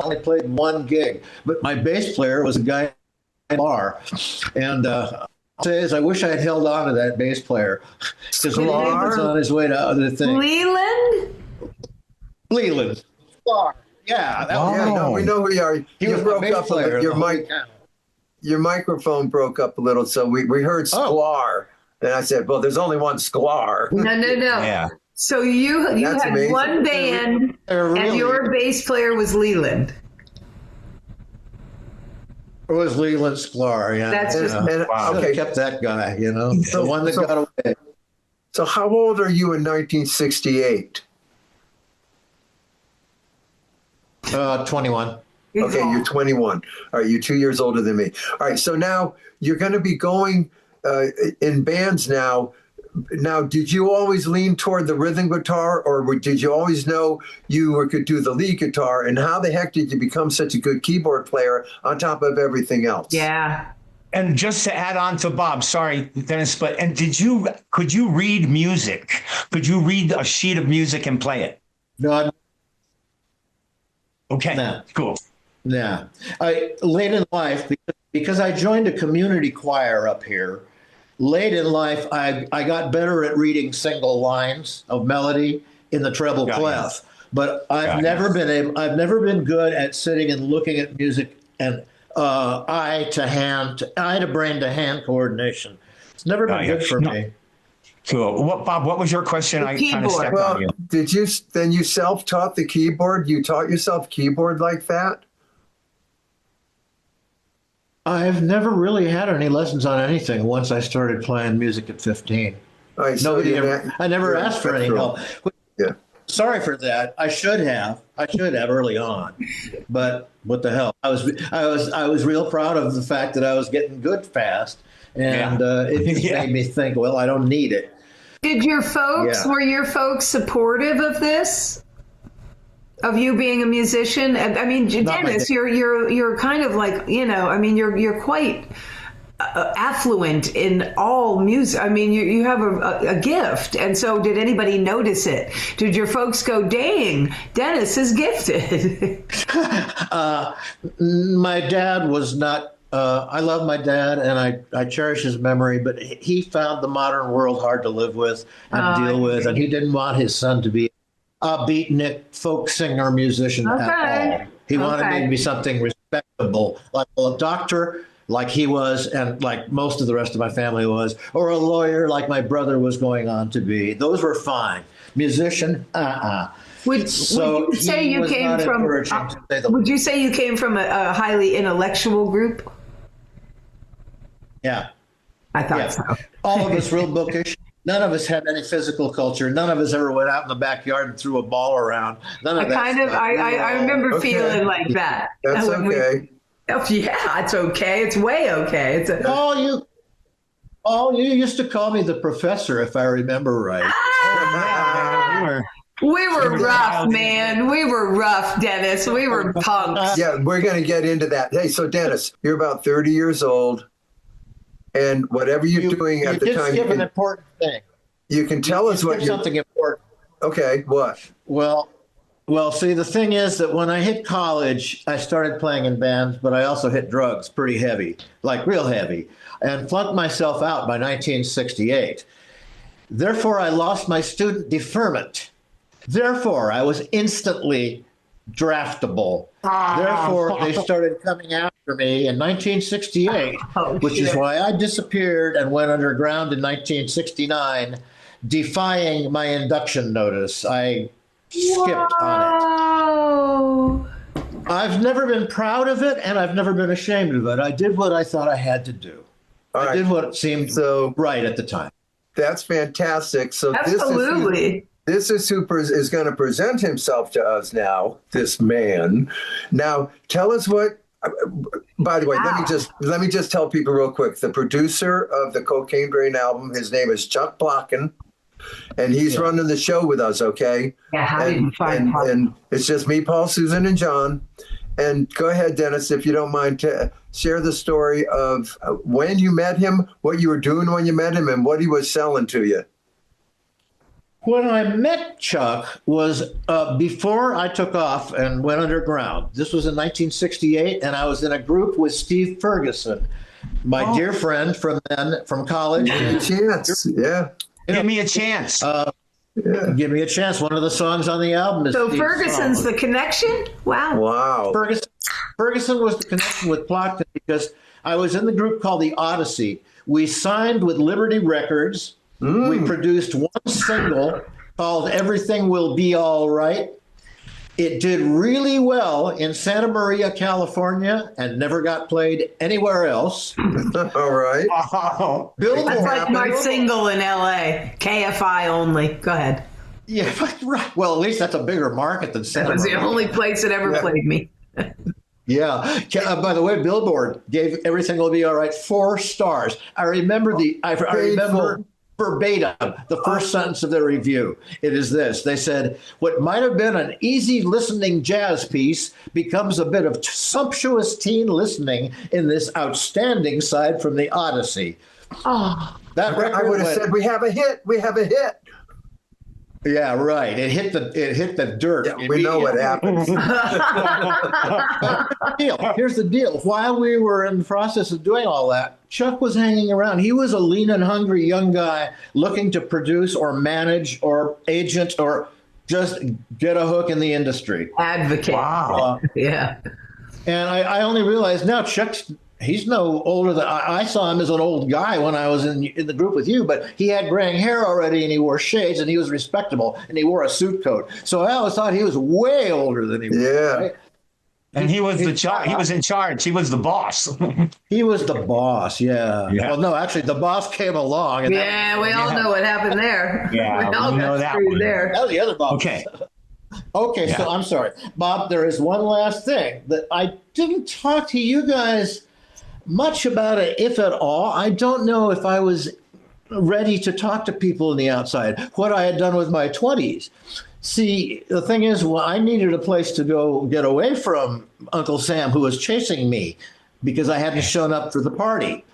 S4: only played one gig, but my bass player was a guy in the bar, and I'll say is I wish I had held on to that bass player because he was on his way to other things. Leland. Yeah.
S3: No, we know who you are.
S4: He was broke up. Player,
S3: your microphone broke up a little, so we heard Sklar. And I said, well, there's only one Sklar.
S1: No.
S2: Yeah.
S1: So you had amazing. One band, and your bass player was Leland.
S4: It was Leland Sklar, yeah.
S1: That's just
S3: okay.
S4: Kept that guy, the one that got away.
S3: So how old are you in 1968?
S4: 21.
S3: Okay, you're 21. All right, you're 2 years older than me. All right, so now you're going to be going in bands now. Now, did you always lean toward the rhythm guitar, or did you always know you could do the lead guitar? And how the heck did you become such a good keyboard player on top of everything else?
S1: Yeah.
S2: And just to add on to Bob, sorry, Dennis, could you read music? Could you read a sheet of music and play it?
S4: No.
S2: Okay,
S4: No.
S2: cool.
S4: Yeah. Late in life, because I joined a community choir up here, late in life, I got better at reading single lines of melody in the treble clef. But I've never been good at sitting and looking at music and eye to brain to hand coordination. It's never been good for me.
S2: Cool. Bob, what was your question? I kind of stepped on you.
S3: Did you self-taught the keyboard? You taught yourself keyboard like that?
S4: I've never really had any lessons on anything once I started playing music at 15.
S3: Right, so
S4: I never asked for any help.
S3: Yeah.
S4: Sorry for that. I should have early on, but what the hell? I was real proud of the fact that I was getting good fast, and it just made me think, well, I don't need it.
S1: Did your folks? Were your folks supportive of this? Of you being a musician? I mean, Dennis, you're kind of like, I mean, you're quite affluent in all music. I mean, you have a gift. And so did anybody notice it? Did your folks go, dang, Dennis is gifted?
S4: My dad was not. I love my dad and I cherish his memory, but he found the modern world hard to live with and deal with. And he didn't want his son to be a beatnik folk singer musician at all. He wanted me to be something respectable, like a doctor, like he was, and like most of the rest of my family was, or a lawyer, like my brother was going on to be. Those were fine. Musician,
S1: Would you say you came from a highly intellectual group?
S4: Yeah,
S1: I thought so.
S4: All of us real bookish. None of us had any physical culture. None of us ever went out in the backyard and threw a ball around. None of that.
S1: I remember feeling like that.
S3: That's okay.
S1: It's okay. It's way okay.
S4: You used to call me the professor, if I remember right.
S1: We were rough, man. We were rough, Dennis. We were punks.
S3: Yeah, we're going to get into that. Hey, so Dennis, you're about 30 years old. And whatever you're doing at the time,
S4: skip an important thing.
S3: You can tell us what
S4: something important.
S3: Okay, what?
S4: Well, see, the thing is that when I hit college, I started playing in bands, but I also hit drugs pretty heavy, like real heavy, and flunked myself out by 1968. Therefore, I lost my student deferment. Therefore, I was instantly draftable. Therefore, they started coming after me in 1968, which is why I disappeared and went underground in 1969, defying my induction notice. I skipped on it. I've never been proud of it, and I've never been ashamed of it. I did what I thought I had to do. I did what seemed right at the time.
S3: That's fantastic. So
S1: absolutely.
S3: This is who is going to present himself to us now, this man. Now, tell us what, by the way, let me just tell people real quick. The producer of the Cocaine Brain album, his name is Chuck Plotkin, and he's running the show with us, okay?
S1: Yeah,
S3: and it's just me, Paul, Susan, and John. And go ahead, Dennis, if you don't mind, to share the story of when you met him, what you were doing when you met him, and what he was selling to you.
S4: When I met Chuck was before I took off and went underground. This was in 1968, and I was in a group with Steve Ferguson, my dear friend from college.
S3: Give me a chance. Yeah.
S2: Give me a chance.
S4: Give me a chance. One of the songs on the album is Steve's
S1: Ferguson's
S4: song.
S1: The connection? Wow.
S4: Ferguson was the connection with Plotkin because I was in the group called the Odyssey. We signed with Liberty Records. We produced one single called Everything Will Be All Right. It did really well in Santa Maria, California, and never got played anywhere else.
S3: All right.
S1: Billboard. That's like my single in LA, KFI only. Go ahead.
S4: Yeah, right. Well, at least that's a bigger market than Santa Maria.
S1: That was the only place that ever played me.
S4: Yeah. By the way, Billboard gave Everything Will Be All Right 4 stars. I remember verbatim the first sentence of their review. It is this. They said, what might have been an easy listening jazz piece becomes a bit of sumptuous teen listening in this outstanding side from the Odyssey.
S3: That record I would have said, we have a hit. We have a hit.
S4: Yeah, right. It hit the dirt.
S3: Yeah, we know what happens.
S4: Here's the deal. While we were in the process of doing all that, Chuck was hanging around. He was a lean and hungry young guy looking to produce or manage or agent or just get a hook in the industry.
S1: Advocate.
S2: Wow.
S1: Yeah.
S4: And I only realized now he's no older than I saw him as an old guy when I was in the group with you, but he had graying hair already and he wore shades and he was respectable and he wore a suit coat. So I always thought he was way older than he was.
S3: Yeah.
S4: Right?
S2: And he was he was in charge. He was the boss.
S4: He was the boss. Yeah. Well, no, actually the boss came along. And
S1: We all know what happened there.
S2: Yeah,
S1: we all
S2: we know
S1: got
S2: that
S1: screwed
S2: one.
S1: there.
S4: that was the other boss.
S2: Okay.
S4: Okay,
S2: Yeah.
S4: so I'm sorry. Bob, there is one last thing that I didn't talk to you guys much about it, if at all. I don't know if I was ready to talk to people in the outside, what I had done with my 20s. See, the thing is, I needed a place to go get away from Uncle Sam, who was chasing me because I hadn't shown up for the party.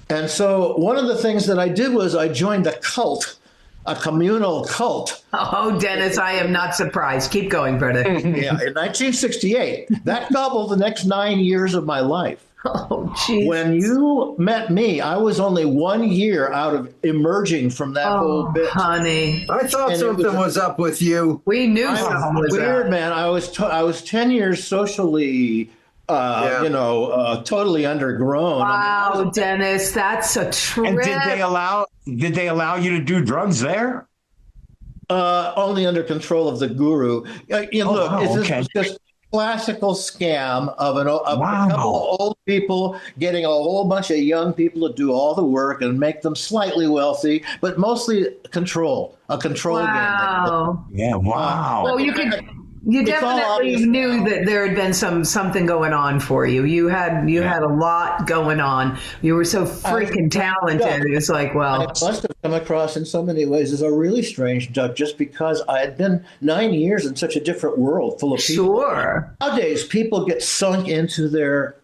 S4: And so one of the things that I did was I joined a cult, a communal cult.
S1: Oh, Dennis, I am not surprised. Keep going, brother.
S4: Yeah, in 1968. That gobbled the next 9 years of my life.
S1: Oh, geez.
S4: When you met me, I was only 1 year out of emerging from that whole bit.
S1: Honey.
S3: I thought something was up with you.
S1: We knew something was
S4: Weird,
S1: up.
S4: man. I was 10 years socially, totally undergrown.
S1: Wow, Dennis, that's a trip.
S2: And did they allow you to do drugs there?
S4: Only under control of the guru. This was just classical scam of a couple of old people getting a whole bunch of young people to do all the work and make them slightly wealthy, but mostly a control game.
S2: Yeah, wow.
S1: Well, you definitely knew that there had been something going on for you. You had a lot going on. You were so freaking talented. It was like, well,
S4: I must have come across in so many ways as a really strange duck, just because I had been 9 years in such a different world full of people.
S1: Sure.
S4: Nowadays, people get sunk into their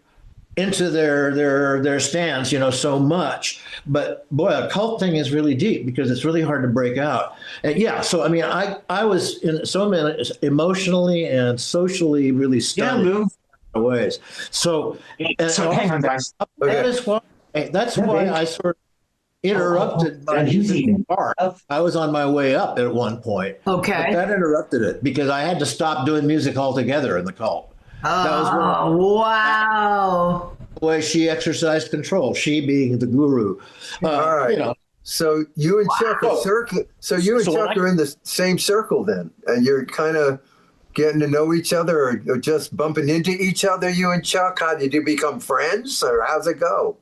S4: stands, so much. But boy, a cult thing is really deep because it's really hard to break out. And so I mean, I was in so many emotionally and socially really stunned ways. So
S2: hang on, guys.
S4: That's why I sort of interrupted my music part. I was on my way up at one point.
S1: Okay.
S4: But that interrupted it because I had to stop doing music altogether in the cult.
S1: Wow.
S4: The way she exercised control, she being the guru.
S3: All right. So you and Chuck are are in the same circle then, and you're kind of getting to know each other or just bumping into each other, you and Chuck? How did you become friends, or how's it go?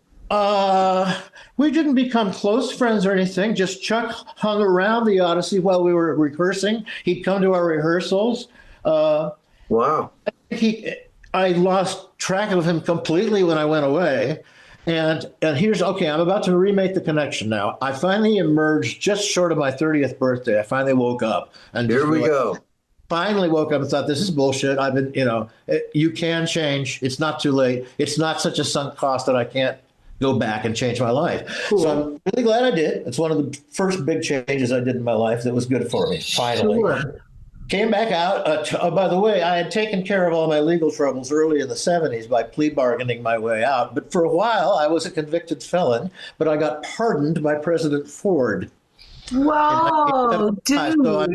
S4: We didn't become close friends or anything. Just Chuck hung around the Odyssey while we were rehearsing. He'd come to our rehearsals.
S3: Wow.
S4: I lost track of him completely when I went away. And I'm about to remake the connection now. I finally emerged just short of my 30th birthday. I finally woke up. And
S3: here we go.
S4: Finally woke up and thought, this is bullshit. I've been, you can change. It's not too late. It's not such a sunk cost that I can't go back and change my life. Cool. So I'm really glad I did. It's one of the first big changes I did in my life that was good for me, finally. Sure. Came back out. By the way, I had taken care of all my legal troubles early in the 70s by plea bargaining my way out. But for a while, I was a convicted felon, but I got pardoned by President Ford.
S1: Whoa, dude.
S4: So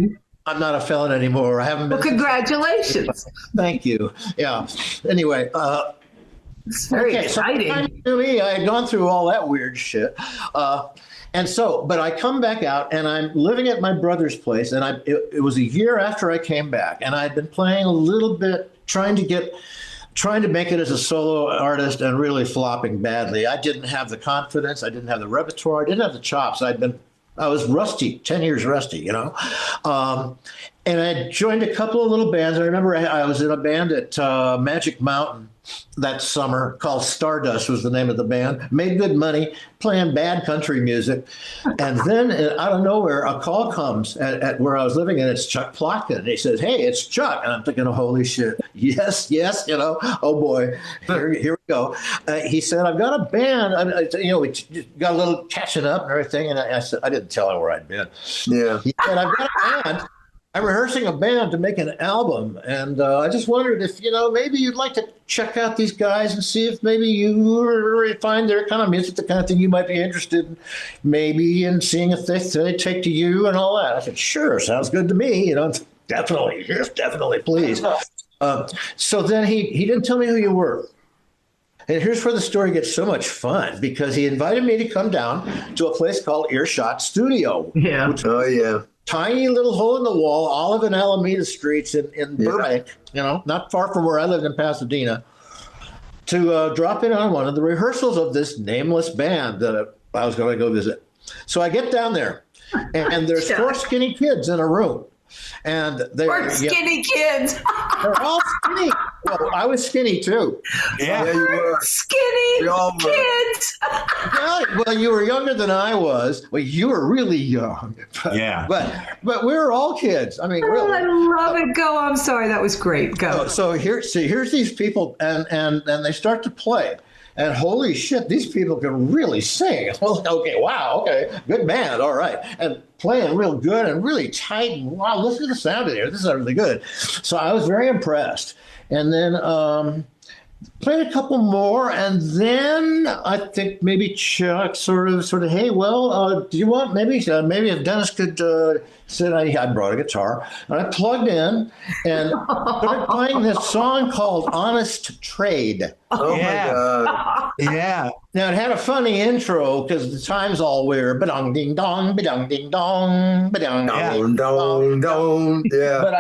S4: I'm not a felon anymore. I haven't been.
S1: Well, congratulations.
S4: Thank you. Yeah. Anyway.
S1: It's very exciting.
S4: So I had gone through all that weird shit. But I come back out and I'm living at my brother's place. And it was a year after I came back. And I'd been playing a little bit, trying to make it as a solo artist and really flopping badly. I didn't have the confidence. I didn't have the repertoire. I didn't have the chops. I was rusty, 10 years rusty, And I joined a couple of little bands. I remember I was in a band at Magic Mountain that summer called Stardust was the name of the band. Made good money playing bad country music. And then out of nowhere, a call comes at where I was living, and it's Chuck Plotkin. And he says, "Hey, it's Chuck." And I'm thinking, oh, holy shit. Yes, oh boy, here we go. He said, "I've got a band." We got a little catching up and everything. And I said, I didn't tell him where I'd been.
S3: Yeah.
S4: He said, "I've got a band. I'm rehearsing a band to make an album, and I just wondered if, maybe you'd like to check out these guys and see if maybe you find their kind of music the kind of thing you might be interested in, maybe, and seeing if they take to you and all that." I said, "Sure, sounds good to me. Definitely, yes, definitely, please." So then he didn't tell me who you were. And here's where the story gets so much fun, because he invited me to come down to a place called Earshot Studio.
S1: Yeah.
S3: Yeah.
S4: Tiny little hole in the wall, Olive and Alameda Streets in Burbank, not far from where I lived in Pasadena, to drop in on one of the rehearsals of this nameless band that I was going to go visit. So I get down there, and there's four skinny kids in a room. And
S1: they're skinny kids.
S4: They're all skinny. Well, I was skinny too.
S3: Yeah, you were.
S1: Skinny kids.
S4: Well, you were younger than I was. Well, you were really young. But we were all kids. I mean, really.
S1: I love it. Go. I'm sorry. That was great. Go.
S4: So here's these people, and they start to play. And holy shit, these people can really sing. Well, okay, wow, okay, good band, all right. And playing real good and really tight. And wow, listen to the sound in here. This is really good. So I was very impressed. And then played a couple more, and then I think maybe Chuck sort of, hey, well, do you want maybe if Dennis could said I brought a guitar, and I plugged in and started playing this song called "Honest Trade."
S3: Oh yeah. My God!
S2: Yeah.
S4: Now it had a funny intro because the time's all weird. Ba-dong ding dong, ba-dong ding dong, ba-dong
S3: dong dong dong. Yeah.
S4: But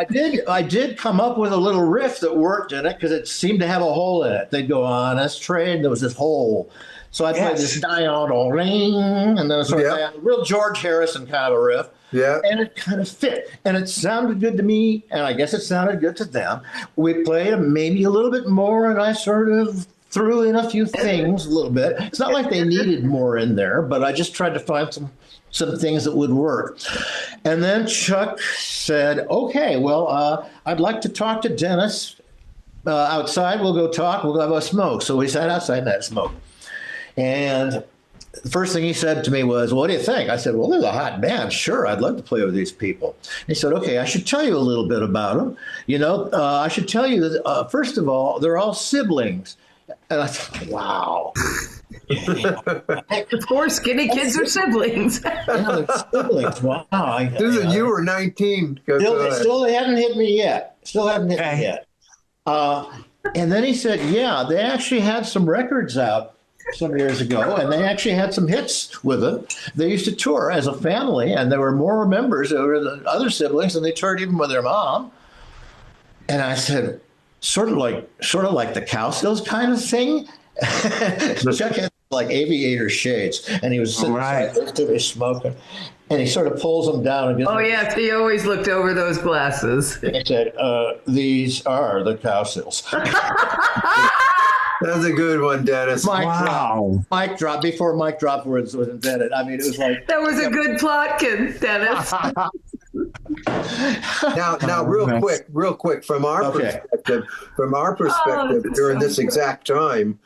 S4: I did come up with a little riff that worked in it because it seemed to have a hole in it. They'd go "Honest Trade," there was this hole. So I played this dial ring, and then sort of a real George Harrison kind of a riff.
S3: Yeah.
S4: And it kind of fit. And it sounded good to me, and I guess it sounded good to them. We played maybe a little bit more, and I sort of threw in a few things a little bit. It's not like they needed more in there, but I just tried to find some things that would work. And then Chuck said, okay, well, I'd like to talk to Dennis outside. We'll go talk. We'll go have a smoke. So we sat outside and had a smoke. And the first thing he said to me was, "What do you think?" I said, "Well, they're a hot band. Sure, I'd love to play with these people." He said, "Okay, I should tell you a little bit about them. I should tell you that, first of all, they're all siblings." And I thought, wow.
S1: Of course, skinny kids are siblings.
S4: Yeah, they're siblings. Wow.
S3: Susan, you were 19.
S4: Still, they hadn't hit me yet. And then he said, yeah, they actually had some records out some years ago, and they actually had some hits with them. They used to tour as a family, and there were more members. There were the other siblings, and they toured even with their mom. And I said, sort of like the Cowsills kind of thing. Chuck had like aviator shades, and he was sitting there smoking, and he sort of pulls them down. And
S1: yes, he always looked over those glasses.
S4: He said, "These are the Cowsills."
S3: That's a good one, Dennis.
S4: Mic drop before mic drop was invented. I mean, it was like
S1: that was a good Plotkin, Dennis.
S3: Now, real quick, from our perspective, during this exact time,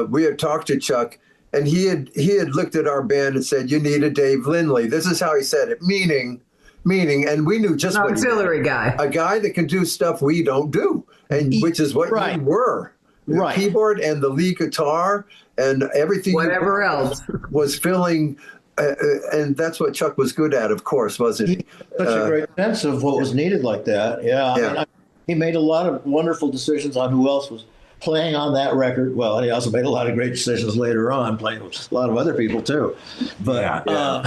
S3: we had talked to Chuck, and he had looked at our band and said, "You need a Dave Lindley." This is how he said it, meaning, and we knew just what
S1: auxiliary guy,
S3: a guy that can do stuff we don't do, and which is what you were. The keyboard and the lead guitar and everything,
S1: whatever else
S3: was filling. And that's what Chuck was good at, of course, wasn't he?
S4: Such a great sense of what was needed like that. Yeah. I mean, he made a lot of wonderful decisions on who else was playing on that record. Well, he also made a lot of great decisions later on, playing with a lot of other people too. But
S1: wow,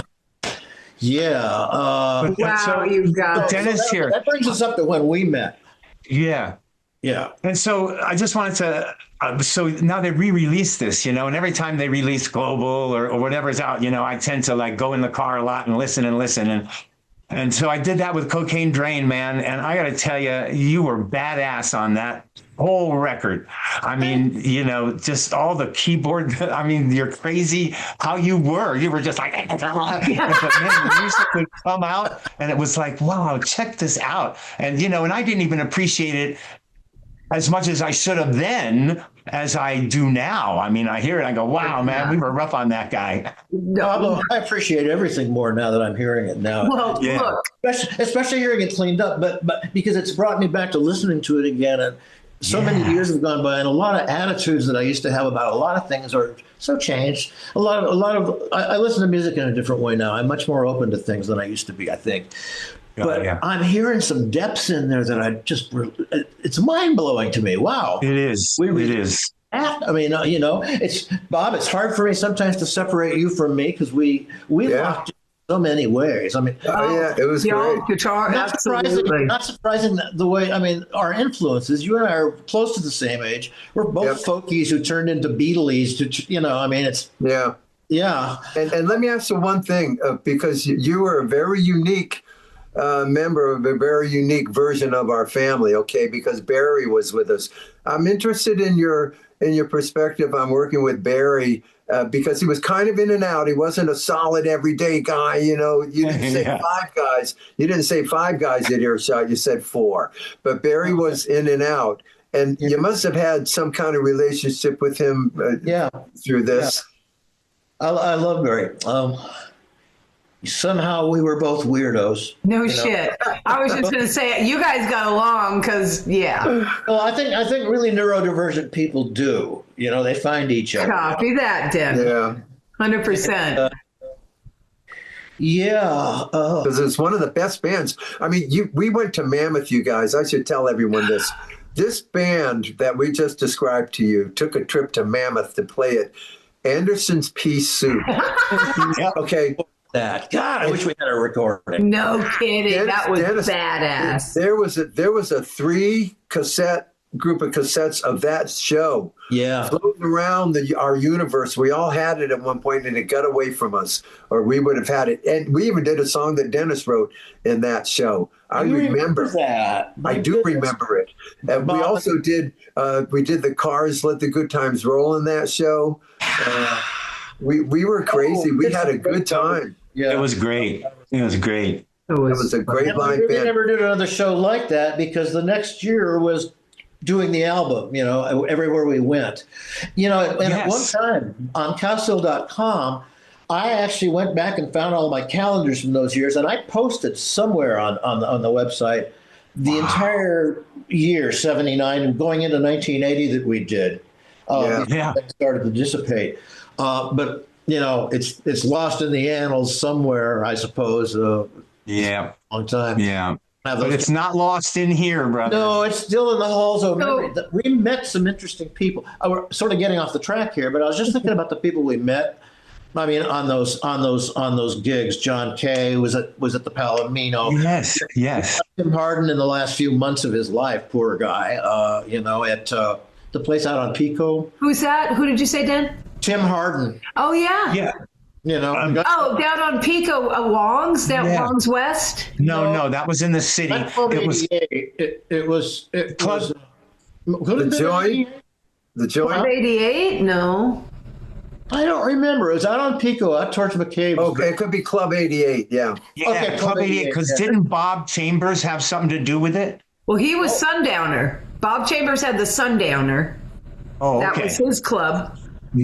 S2: so,
S1: you got
S2: Dennis here.
S4: That brings us up to when we met.
S2: Yeah.
S4: Yeah.
S2: And so I just wanted to, so now they re-release this, and every time they release Global or whatever's out, I tend to like go in the car a lot and listen. And And so I did that with Cocaine Drain, man. And I got to tell you, you were badass on that whole record. I mean, you know, just all the keyboard. I mean, you're crazy how you were. You were just like, but man, the music would come out and it was like, wow, check this out. And, you know, and I didn't even appreciate it as much as I should have then as I do now. I mean, I hear it, I go, wow, man, we were rough on that guy.
S4: No, I appreciate everything more now that I'm hearing it now.
S1: Well, look.
S4: Especially hearing it cleaned up, but because it's brought me back to listening to it again. And so many years have gone by, and a lot of attitudes that I used to have about a lot of things are so changed. I listen to music in a different way now. I'm much more open to things than I used to be, I think. But I'm hearing some depths in there that it's mind blowing to me. Wow.
S2: It is. It is.
S4: I mean, you know, it's Bob, it's hard for me sometimes to separate you from me because we locked in so many ways. I mean,
S3: it was great.
S1: Guitar,
S4: not surprising the way, I mean, our influences, you and I are close to the same age. We're both folkies who turned into Beatles you know, I mean, it's. Yeah. Yeah.
S3: And let me ask you one thing, because you were a very unique member of a very unique version of our family, okay? Because Barry was with us. I'm interested in your perspective on working with Barry because he was kind of in and out. He wasn't a solid everyday guy, you know. You didn't say five guys. You didn't say five guys at Earshot. You said four. But Barry was in and out, and you must have had some kind of relationship with him through this.
S4: Yeah. I love Barry. Somehow we were both weirdos.
S1: No shit. I was just going to say, you guys got along because,
S4: Well, I think really neurodivergent people do. You know, they find each other.
S1: Copy that, Dan.
S3: Yeah.
S1: 100%.
S3: Because it's one of the best bands. I mean, we went to Mammoth, you guys. I should tell everyone this. This band that we just described to you took a trip to Mammoth to play at Anderson's Pea Soup. Okay.
S4: God, I wish we had a recording.
S1: No kidding. That was badass.
S3: There was a 3-cassette group of cassettes of that show.
S4: Yeah.
S3: Floating around our universe. We all had it at one point and it got away from us, or we would have had it. And we even did a song that Dennis wrote in that show. I remember
S4: that.
S3: I do remember it. And we also did the Cars Let the Good Times Roll in that show. We were crazy. We had a good time.
S2: Yeah, it was great. It was great.
S3: It was a great live band.
S4: We never did another show like that because the next year was doing the album, you know, everywhere we went. You know, and at one time on Cowsills.com, I actually went back and found all my calendars from those years, and I posted somewhere on the website the entire year, 79, and going into 1980 that we did. Things started to dissipate. But you know, it's lost in the annals somewhere, I suppose. Long time.
S2: Yeah. But it's not lost in here, brother.
S4: No, it's still in the halls of memory. We met some interesting people. We're sort of getting off the track here, but I was just thinking about the people we met. I mean, on those gigs, John Kay was at the Palomino.
S2: Yes.
S4: Tim Harden in the last few months of his life, poor guy. You know, at the place out on Pico.
S1: Who's that? Who did you say, Dan?
S4: Tim Harden.
S1: Oh, yeah.
S2: Yeah.
S4: You know.
S1: Down on Pico, Long's, Long's West?
S2: No, that was in the city.
S4: It was
S3: The Joy? The Joy?
S1: Club 88? No.
S4: I don't remember. It was out on Pico, out towards McCabe.
S3: Okay, it could be Club 88, yeah.
S2: Okay, Club 88, because didn't Bob Chambers have something to do with it?
S1: Well, he was Sundowner. Bob Chambers had the Sundowner.
S2: Oh, okay.
S1: That was his club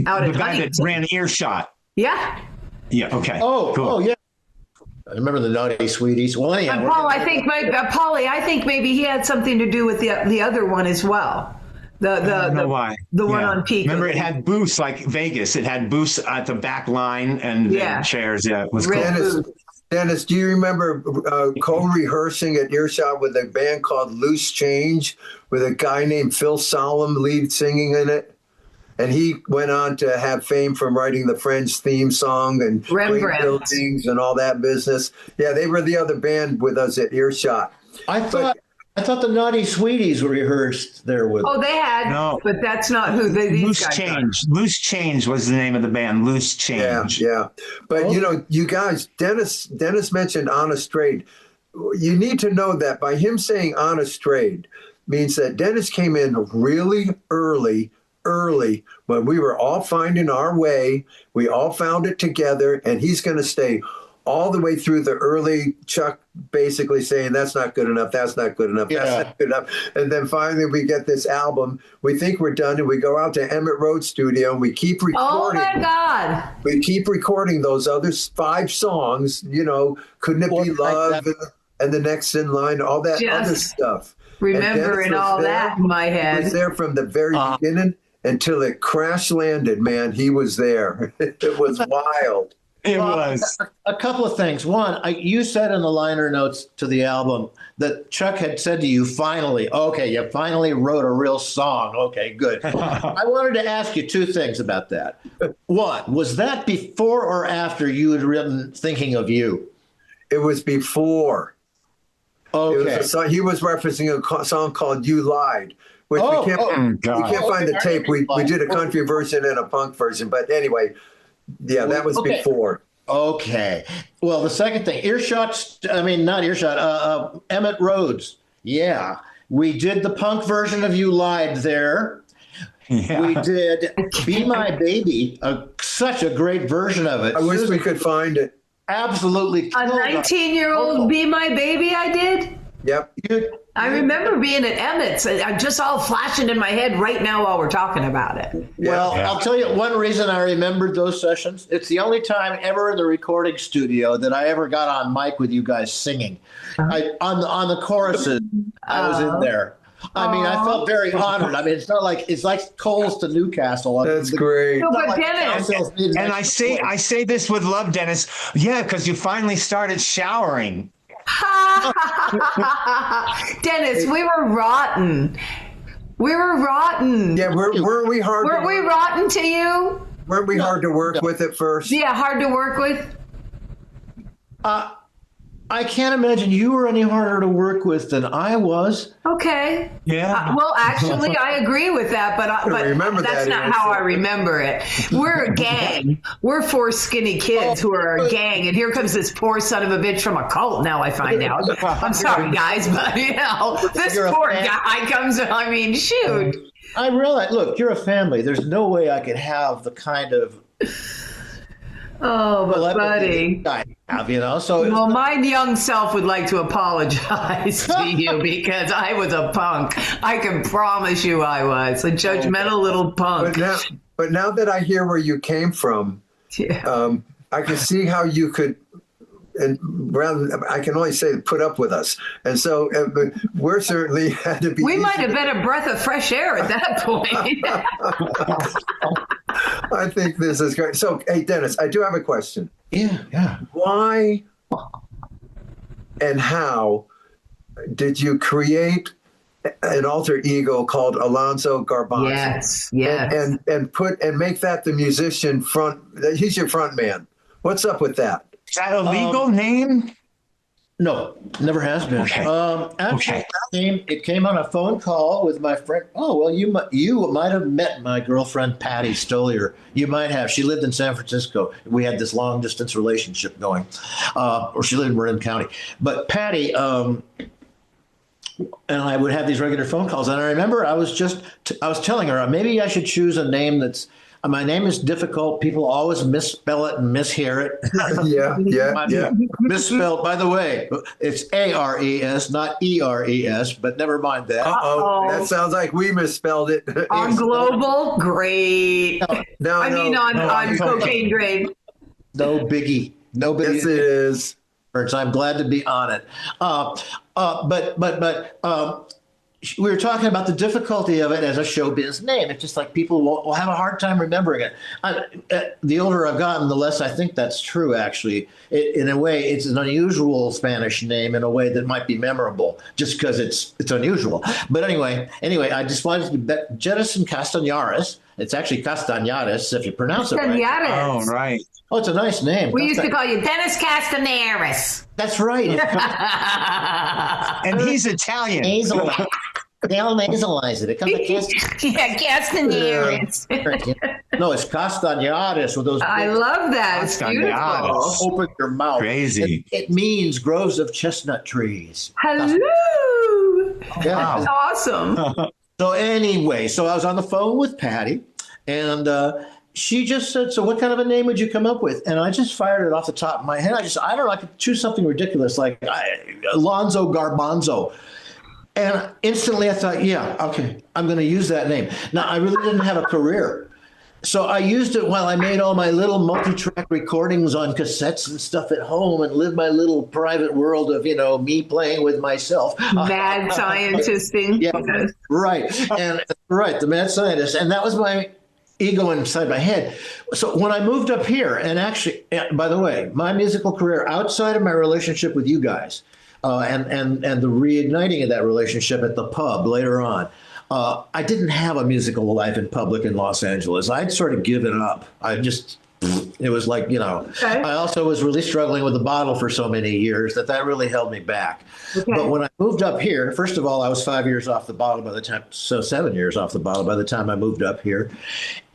S1: out at
S2: the guy
S1: Huntington.
S2: that ran Earshot.
S1: Yeah.
S2: Yeah, okay.
S4: Oh, yeah. I remember the Naughty Sweeties. Well, anyhow.
S1: And Paul, I think maybe he had something to do with the other one as well. I don't know why. The one on Pico.
S2: Remember, it had booths like Vegas. It had booths at the back line and chairs. Yeah, it was cool.
S3: Dennis, do you remember co-rehearsing at Earshot with a band called Loose Change with a guy named Phil Solemn lead singing in it? And he went on to have fame from writing the Friends theme song and Great Buildings and all that business. Yeah, they were the other band with us at Earshot.
S4: I thought I thought the Naughty Sweeties were rehearsed there with.
S1: Oh, they had,
S2: No.
S1: but that's not who these
S2: Loose
S1: guys
S2: Change. Are. Loose Change was the name of the band. Loose Change.
S3: Yeah. But you guys, Dennis mentioned Honest Trade. You need to know that by him saying Honest Trade means that Dennis came in really early when we were all finding our way. We all found it together, and he's going to stay all the way through the early Chuck basically saying, that's not good enough, that's not good enough, that's not good enough. And then finally we get this album. We think we're done, and we go out to Emmett Road Studio, and we keep recording.
S1: Oh, my God.
S3: We keep recording those other 5 songs, Couldn't It Be Love, and The Next in Line, all that other stuff.
S1: Remembering all that in my head.
S3: He was there from the very beginning until it crash landed, man. He was there. It was wild.
S2: It was.
S4: A couple of things. One, you said in the liner notes to the album that Chuck had said to you, you finally wrote a real song. Okay, good. I wanted to ask you 2 things about that. One, was that before or after you had written Thinking of You?
S3: It was before.
S4: Okay.
S3: He was referencing a song called You Lied, which we can't find the tape. We did a country version and a punk version. But anyway, yeah, that was before.
S4: Okay. Well, the second thing, Emmett Rhodes. Yeah. We did the punk version of You Lied there. Yeah. We did Be My Baby, such a great version of it.
S3: I wish we could find it.
S4: Absolutely.
S1: A 19-year-old Be My Baby I did?
S3: Yep.
S1: I remember being at Emmett's. I'm just all flashing in my head right now while we're talking about it.
S4: Well, I'll tell you one reason I remembered those sessions. It's the only time ever in the recording studio that I ever got on mic with you guys singing. On the choruses, I was in there. I mean, I felt very honored. I mean, it's like Coles to Newcastle.
S3: That's great.
S1: No, but Dennis,
S2: and I say this with love, Dennis. Yeah, because you finally started showering.
S1: Dennis, we were rotten.
S3: Yeah, weren't we hard?
S1: Weren't we rotten to you?
S3: Weren't we hard to work with at first?
S1: Yeah, hard to work with.
S4: I can't imagine you were any harder to work with than I was.
S1: Okay.
S2: Yeah.
S1: Well, actually, I agree with that, but that's not how I remember it. We're a gang. We're 4 skinny kids who are a gang, and here comes this poor son of a bitch from a cult. Now I find out. I'm sorry, guys, but this poor guy comes. I mean, shoot.
S4: I realize. Look, you're a family. There's no way I could have the kind of.
S1: Oh, but buddy.
S4: I have, so.
S1: Well, my young self would like to apologize to you because I was a punk. I can promise you I was a judgmental little punk.
S3: But now that I hear where you came from, I can see how you could. And I can only say put up with us. And so we're certainly had to be.
S1: We might have been a breath of fresh air at that point.
S3: I think this is great. So, hey, Dennis, I do have a question.
S4: Yeah.
S3: Why and how did you create an alter ego called Alonzo Garbanzo?
S1: Yes.
S3: And make that the musician front. He's your front man. What's up with that?
S2: Is that a legal name?
S4: No, never has been.
S2: Okay.
S4: Actually, it came on a phone call with my friend. Oh, well, you might have met my girlfriend, Patty Stolier. You might have. She lived in San Francisco. We had this long-distance relationship going. Or she lived in Marin County. But Patty and I would have these regular phone calls. And I remember I was telling her, maybe I should choose a name that's, my name is difficult. People always misspell it and mishear it.
S3: Yeah.
S4: Misspelled, by the way. It's A-R-E-S, not E-R-E-S, but never mind that.
S3: Uh-oh. That sounds like we misspelled it.
S1: On Global? Great. On Cocaine Grade.
S4: No biggie.
S3: Yes, it is.
S4: I'm glad to be on it. But we were talking about the difficulty of it as a showbiz name. It's just like people will have a hard time remembering it. The older I've gotten, the less I think that's true, actually. In a way, it's an unusual Spanish name in a way that might be memorable just because it's unusual. But anyway, I just wanted to jettison Castanares It's actually Castanares, if you pronounce it right.
S1: Castanares.
S2: Oh, right.
S4: Oh, it's a nice name.
S1: We used to call you Dennis Castanares.
S4: That's right.
S2: And he's Italian.
S4: They all nasalize it. It comes like
S1: Castanares.
S4: No, it's Castanares with those.
S1: I love that. It's beautiful.
S4: Open your mouth.
S2: Crazy.
S4: It means groves of chestnut trees.
S1: Hello.
S4: Yeah.
S1: That's awesome.
S4: So anyway, so I was on the phone with Patty, and she just said, "So what kind of a name would you come up with?" And I just fired it off the top of my head. I don't know. I could choose something ridiculous like Alonzo Garbanzo. And instantly I thought, yeah, okay, I'm going to use that name. Now, I really didn't have a career. So I used it while I made all my little multi-track recordings on cassettes and stuff at home and lived my little private world of, me playing with myself.
S1: Mad scientisting.
S4: Yeah, right. And right, the mad scientist. And that was my ego inside my head. So when I moved up here, and actually, by the way, my musical career outside of my relationship with you guys, and the reigniting of that relationship at the pub later on. I didn't have a musical life in public in Los Angeles. I'd sort of given up. It was like, okay. I also was really struggling with the bottle for so many years that really held me back. Okay. But when I moved up here, first of all, I was 5 years off the bottle by the time, so 7 years off the bottle by the time I moved up here.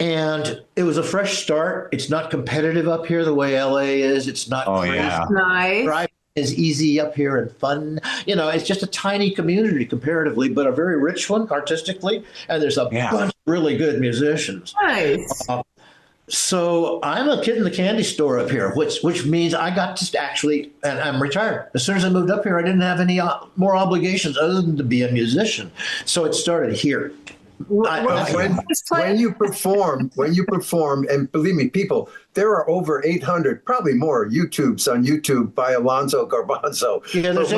S4: And it was a fresh start. It's not competitive up here the way LA is. It's not crazy.
S2: Yeah.
S1: Nice.
S4: Right. Is easy up here and fun. It's just a tiny community comparatively, but a very rich one artistically. And there's a bunch of really good musicians.
S1: Nice.
S4: So I'm a kid in the candy store up here, which means I got to actually, and I'm retired. As soon as I moved up here, I didn't have any more obligations other than to be a musician. So it started here.
S3: When you perform, and believe me, people, there are over 800, probably more, YouTubes on YouTube by Alonzo Garbanzo.
S4: Yeah,
S3: but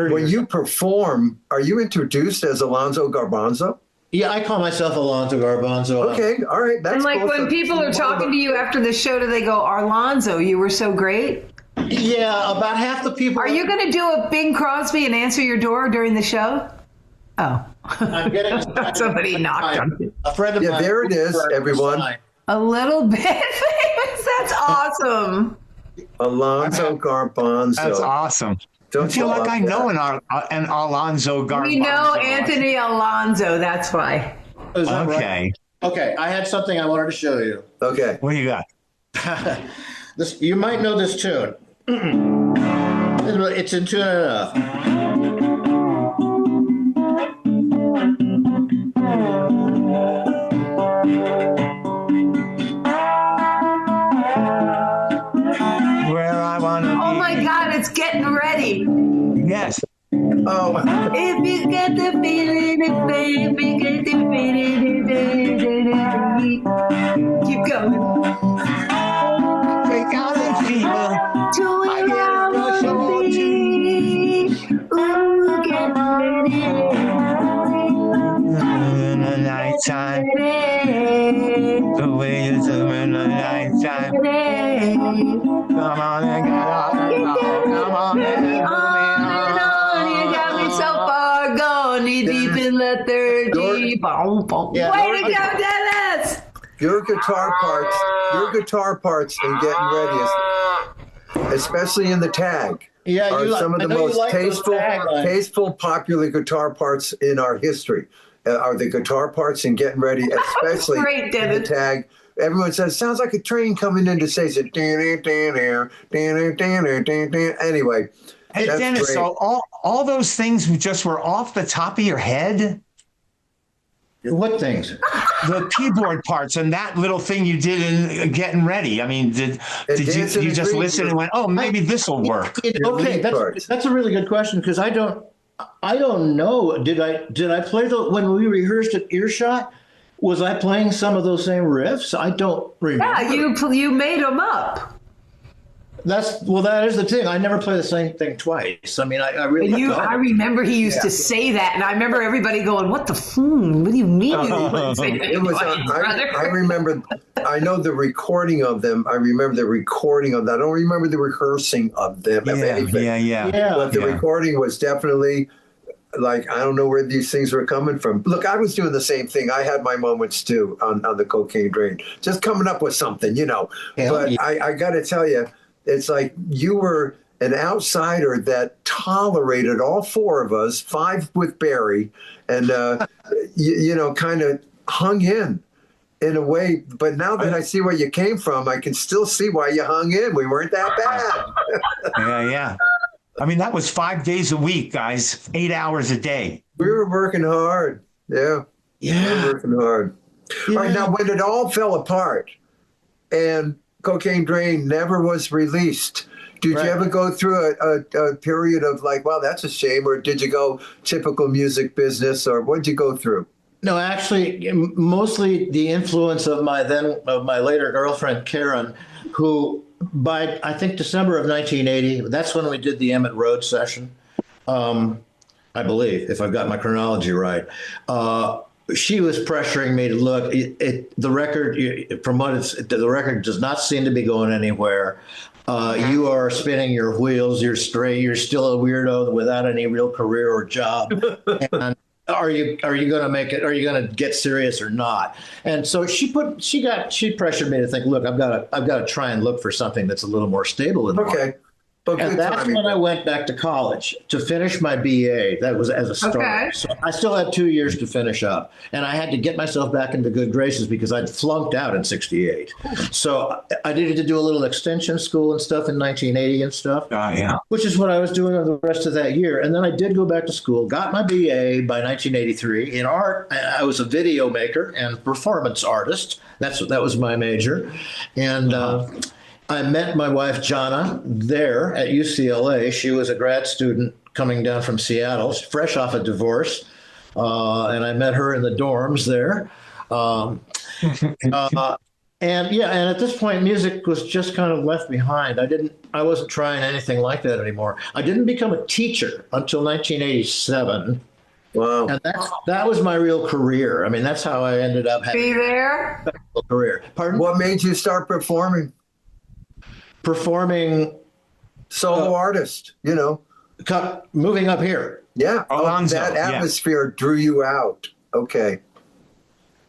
S3: when you perform, are you introduced as Alonzo Garbanzo?
S4: Yeah, I call myself Alonzo Garbanzo.
S3: Okay, all right. That's
S1: and like
S3: cool.
S1: when people are talking to you after the show, do they go, Arlonzo, you were so great?
S4: Yeah, about half the people.
S1: Are you going to do a Bing Crosby and answer your door during the show? Oh.
S4: I'm getting
S1: somebody knocked on you.
S4: A friend of mine.
S3: Yeah, there it is, everyone.
S1: A little bit famous. That's awesome.
S3: Alonzo Garbanzo.
S2: That's awesome.
S3: Don't
S2: I feel like I know an Alonzo Garbanzo.
S1: We know Anthony Alonzo. That's why.
S4: Is that
S2: okay.
S4: Right? Okay. I had something I wanted to show you.
S3: Okay.
S2: What do you got?
S4: You might know this tune. It's in tune enough.
S1: It's getting ready.
S2: Yes.
S3: Oh.
S1: If you get the feeling, baby, get the feeling. Keep going.
S2: Take out the fever.
S1: To where I wanna be. Ooh, get ready.
S2: In the nighttime. The way it's in the nighttime. Come on and get up. Come on and on.
S1: You got me so far gone, knee deep in lethargy.
S3: Yeah,
S1: way to go, Dennis!
S3: Your guitar parts in Getting Ready, especially in the tag, are some of the most tasteful, popular guitar parts in our history. Are the guitar parts in Getting Ready, especially
S1: great,
S3: in the tag. Everyone says, sounds like a train coming in to say it. Anyway.
S2: Hey, Dennis, great. So all those things just were off the top of your head?
S4: What things?
S2: The keyboard parts and that little thing you did in Getting Ready. I mean, did you just listen and went, oh, maybe this will work?
S4: Okay, that's a really good question because I don't know. Did I play when we rehearsed at Earshot? Was I playing some of those same riffs? I don't remember.
S1: Yeah, you made them up.
S4: That is the thing. I never play the same thing twice. I mean, I really don't.
S1: I remember he used to say that, and I remember everybody going, "What the? What do you mean?"
S3: It was. I remember. I know the recording of them. I remember the recording of that. I don't remember the rehearsing of them.
S2: Yeah.
S3: But the recording was definitely like, I don't know where these things were coming from. Look, I was doing the same thing. I had my moments too on the cocaine drain, just coming up with something, you know. But yeah. I got to tell you, it's like you were an outsider that tolerated all four of us, five with Barry, and, you know, kind of hung in a way. But now that I see where you came from, I can still see why you hung in. We weren't that bad.
S2: Yeah. I mean, that was 5 days a week, guys, 8 hours a day.
S3: We were working hard. Yeah. We were working hard. Yeah. All right, now, when it all fell apart and Cocaine Drain never was released, did you ever go through a period of like, well, that's a shame, or did you go typical music business, or what did you go through?
S4: No, actually, mostly the influence of my later girlfriend, Karen, who by, I think, December of 1980, that's when we did the Emmett Road session, I believe, if I've got my chronology right. She was pressuring me to look. The record, from what the record does not seem to be going anywhere. You are spinning your wheels. You're straight. You're still a weirdo without any real career or job. And are you going to make it? Are you going to get serious or not? And so she pressured me to think, look, I've got to try and look for something that's a little more stable in the market. And that's when I went back to college to finish my BA. That was as a start. Okay. So I still had 2 years to finish up. And I had to get myself back into good graces because I'd flunked out in 68. So I needed to do a little extension school and stuff in 1980 and stuff, which is what I was doing the rest of that year. And then I did go back to school, got my BA by 1983 in art. I was a video maker and performance artist. That was my major. And I met my wife, Jana, there at UCLA. She was a grad student coming down from Seattle, fresh off a divorce. And I met her in the dorms there. And at this point, music was just kind of left behind. I wasn't trying anything like that anymore. I didn't become a teacher until 1987.
S3: Wow.
S4: And that was my real career. I mean, that's how I ended up having a career. Pardon?
S3: What made you start performing? Solo artist, you know,
S4: moving up here.
S3: Yeah.
S2: Alonzo,
S3: that atmosphere drew you out. Okay.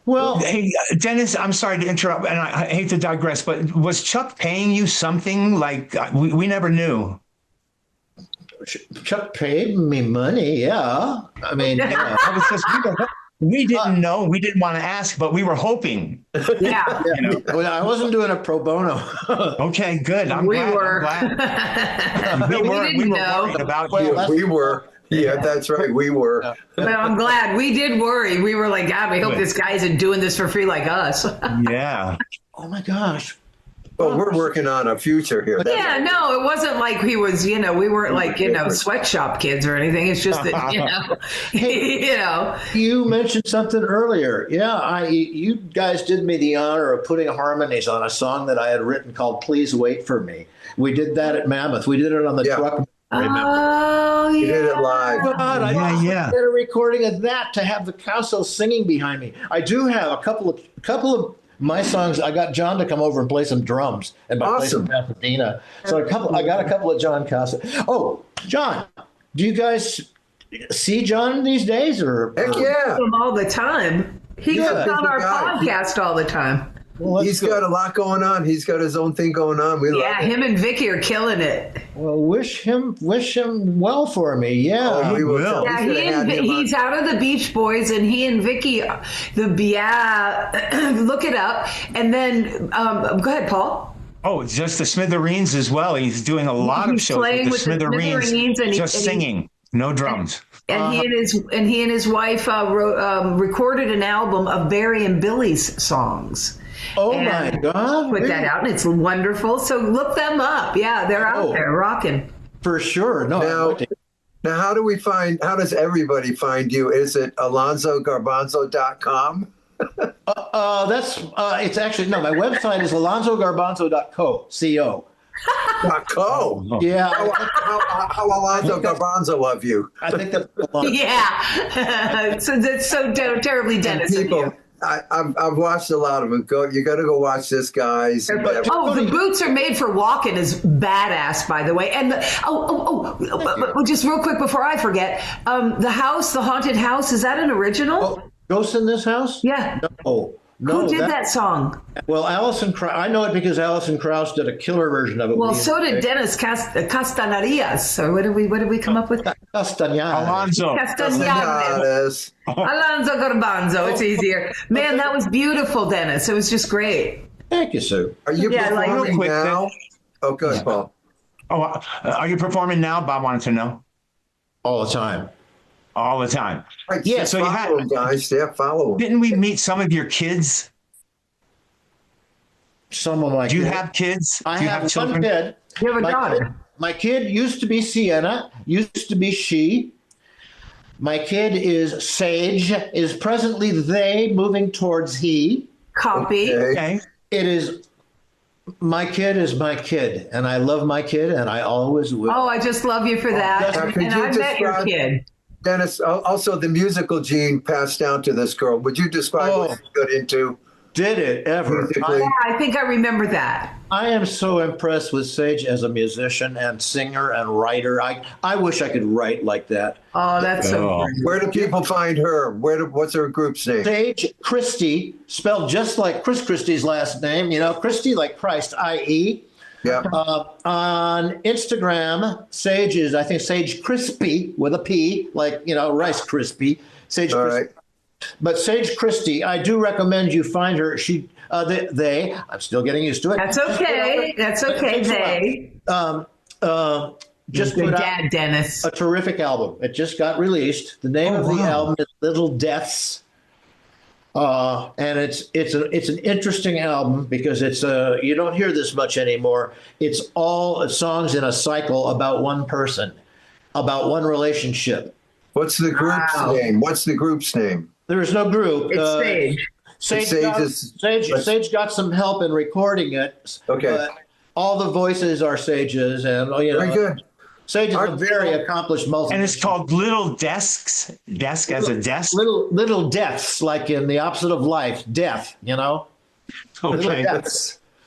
S2: Well, hey, Dennis, I'm sorry to interrupt, and I hate to digress, but was Chuck paying you something? Like we never knew.
S4: Chuck paid me money. Yeah. I mean,
S2: I was just, we didn't know. We didn't want to ask, but we were hoping.
S1: Yeah.
S2: You know?
S4: Well, I wasn't doing it pro bono.
S2: Okay, good. I'm glad. We were worried about you.
S3: We were. Yeah, that's right. We were.
S1: Well, I'm glad. We did worry. We were like, God, we hope this guy isn't doing this for free like us.
S2: Yeah.
S4: Oh, my gosh.
S3: Well, we're working on a future here.
S1: No, it wasn't like he was, we weren't like, sweatshop kids or anything. It's just that,
S4: You mentioned something earlier. Yeah, you guys did me the honor of putting harmonies on a song that I had written called Please Wait for Me. We did that at Mammoth. We did it on the truck.
S1: Oh,
S3: you did it live.
S4: God, I did a recording of that to have the Cowsills singing behind me. I do have a couple of my songs. I got John to come over and play some drums and play some Pasadena. So I got a couple of John Cowsills. Oh, John, do you guys see John these days?
S3: Heck yeah,
S1: him all the time. He comes on our podcast all the time.
S3: Well, he's got a lot going on. He's got his own thing going on.
S1: Him and Vicky are killing it.
S4: Well, wish him well for me. Yeah,
S3: we will.
S1: Yeah, he's out of the Beach Boys, and he and Vicky, look it up, and then go ahead, Paul.
S2: Oh, just the Smithereens as well. He's doing a lot of shows with the Smithereens, just singing, no drums.
S1: And he and his wife recorded an album of Barry and Billy's songs.
S4: Oh my God!
S1: Put that out, and it's wonderful. So look them up. Yeah, they're out there rocking
S4: for sure. No.
S3: Now, how does everybody find you? Is it alonzogarbanzo.com?
S4: It's actually my website is alonzogarbanzo.co.
S3: .co.
S4: Yeah.
S3: How Alonzo Garbanzo love you?
S4: I think that's
S1: yeah. So that's so terribly Dennis.
S3: I've watched a lot of them. You got to go watch this, guys.
S1: The boots are made for walking is badass, by the way. And just real quick before I forget, the haunted house, is that an original?
S4: Oh, Ghost in This House?
S1: Yeah.
S4: No.
S1: Who did that song?
S4: Well, Alison Krauss. I know it because Alison Krauss did a killer version of it.
S1: Well, so did Dennis Castanares. So what did we come up with?
S4: Castanares.
S1: Castanares. Alonso Garbanzo. It's easier. Man, that was beautiful, Dennis. It was just great.
S4: Thank you, sir.
S3: Are you performing now? Oh, good, Paul.
S2: Oh, are you performing now? Bob wanted to know.
S4: All the time.
S2: All the time.
S3: Right, yeah, so follow them, guys. Yeah, follow them.
S2: Didn't we meet some of your kids?
S4: Some of my
S2: Do you have kids?
S4: I
S2: Do you
S4: have
S2: children?
S4: one kid.
S1: You have a daughter.
S4: My kid used to be Sienna, used to be she. My kid is Sage, is presently they, moving towards he.
S1: Copy.
S2: Okay.
S4: It is, my kid is my kid, and I love my kid, and I always will.
S1: Oh, I just love you for that. And I met your kid.
S3: Dennis, also the musical gene passed down to this girl. Would you describe what you got into?
S4: Did it ever?
S1: I think I remember that.
S4: I am so impressed with Sage as a musician and singer and writer. I wish I could write like that.
S1: Oh, that's so great.
S3: Where do people find her? What's her group's name?
S4: Sage Christie, spelled just like Chris Christie's last name. You know, Christie like Christ, I-E.
S3: Yeah.
S4: On Instagram, Sage is, I think, Sage Crispy with a P, like, Rice Krispie. Sage Crispy.
S3: Right.
S4: But Sage Christie, I do recommend you find her. I'm still getting used to it.
S1: That's okay. That's okay. They.
S4: Just
S1: put
S4: out
S1: Dennis.
S4: A terrific album. It just got released. The name of the album is Little Deaths. And it's an interesting album because it's you don't hear this much anymore. It's all songs in a cycle about one person, about one relationship.
S3: What's the group's name? What's the group's name?
S4: There is no group.
S1: It's Sage.
S4: Sage got some help in recording it.
S3: Okay.
S4: But all the voices are Sage's, and
S3: very good.
S4: Sage is a very accomplished multi.
S2: And it's called Little Desks. Desk as a desk.
S4: Little deaths, like in the opposite of life, death.
S2: Okay.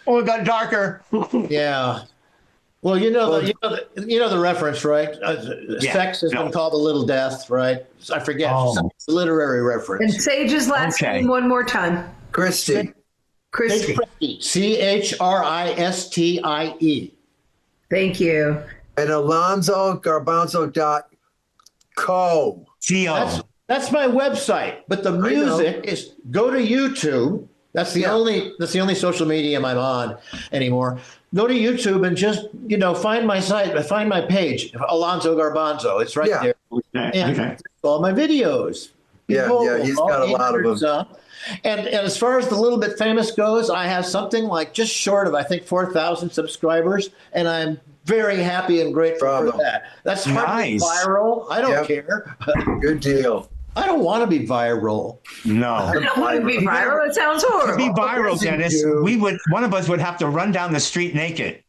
S2: Oh, it got darker.
S4: Yeah. Well, the reference, right? Sex has been called a little death, right? I forget. It's a literary reference.
S1: And Sage's last name one more time.
S3: Christie.
S1: Christie.
S4: Christie.
S1: Thank you.
S3: And AlonsoGarbanzo.co.
S4: That's my website. But the music is go to YouTube. That's the only social medium I'm on anymore. Go to YouTube and just, find my site, find my page, Alonso Garbanzo. It's right there. And all my videos.
S3: He's got a lot of them.
S4: And as far as the Little Bit Famous goes, I have something like just short of, I think, 4,000 subscribers, and I'm very happy and grateful for that. That's hardly viral. I don't care.
S3: Good deal.
S4: I don't want to be viral.
S2: No.
S1: I don't want to be viral. It sounds horrible.
S2: To be viral, Dennis, one of us would have to run down the street naked.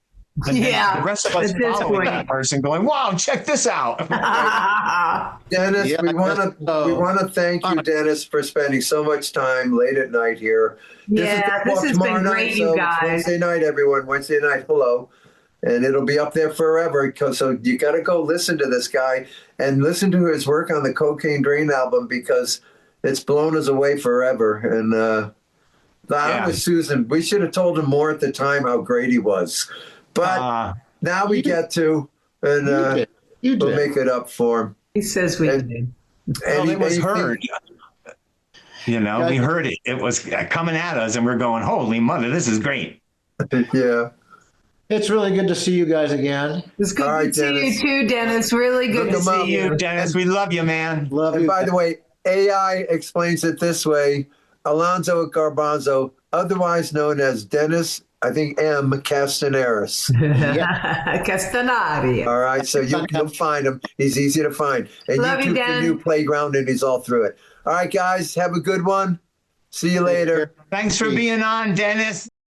S1: Yeah.
S2: The rest of us following that person going, wow, check this out.
S3: Dennis, we want to thank you, Dennis, for spending so much time late at night here.
S1: This has been great, you guys.
S3: Wednesday night, everyone. Wednesday night, hello. And it'll be up there forever. So you got to go listen to this guy and listen to his work on the Cocaine Drain album because it's blown us away forever. And I was Susan. We should have told him more at the time how great he was. But now we get to, and we'll make it up for him.
S1: He says we did.
S2: And it was heard. We heard it. It was coming at us, and we're going, holy mother, this is great.
S3: Yeah.
S4: It's really good to see you guys again.
S1: It's good to see you too, Dennis. Really good to see you.
S2: Dennis. We love you, man.
S4: Love you.
S3: And by the way, AI explains it this way. Alonso Garbanzo, otherwise known as Dennis, I think M. Castanares.
S1: Castanari.
S3: All right, so you'll find him. He's easy to find. And YouTube's the new playground, and he's all through it. All right, guys, have a good one. See you later.
S2: Thanks for being on, Dennis.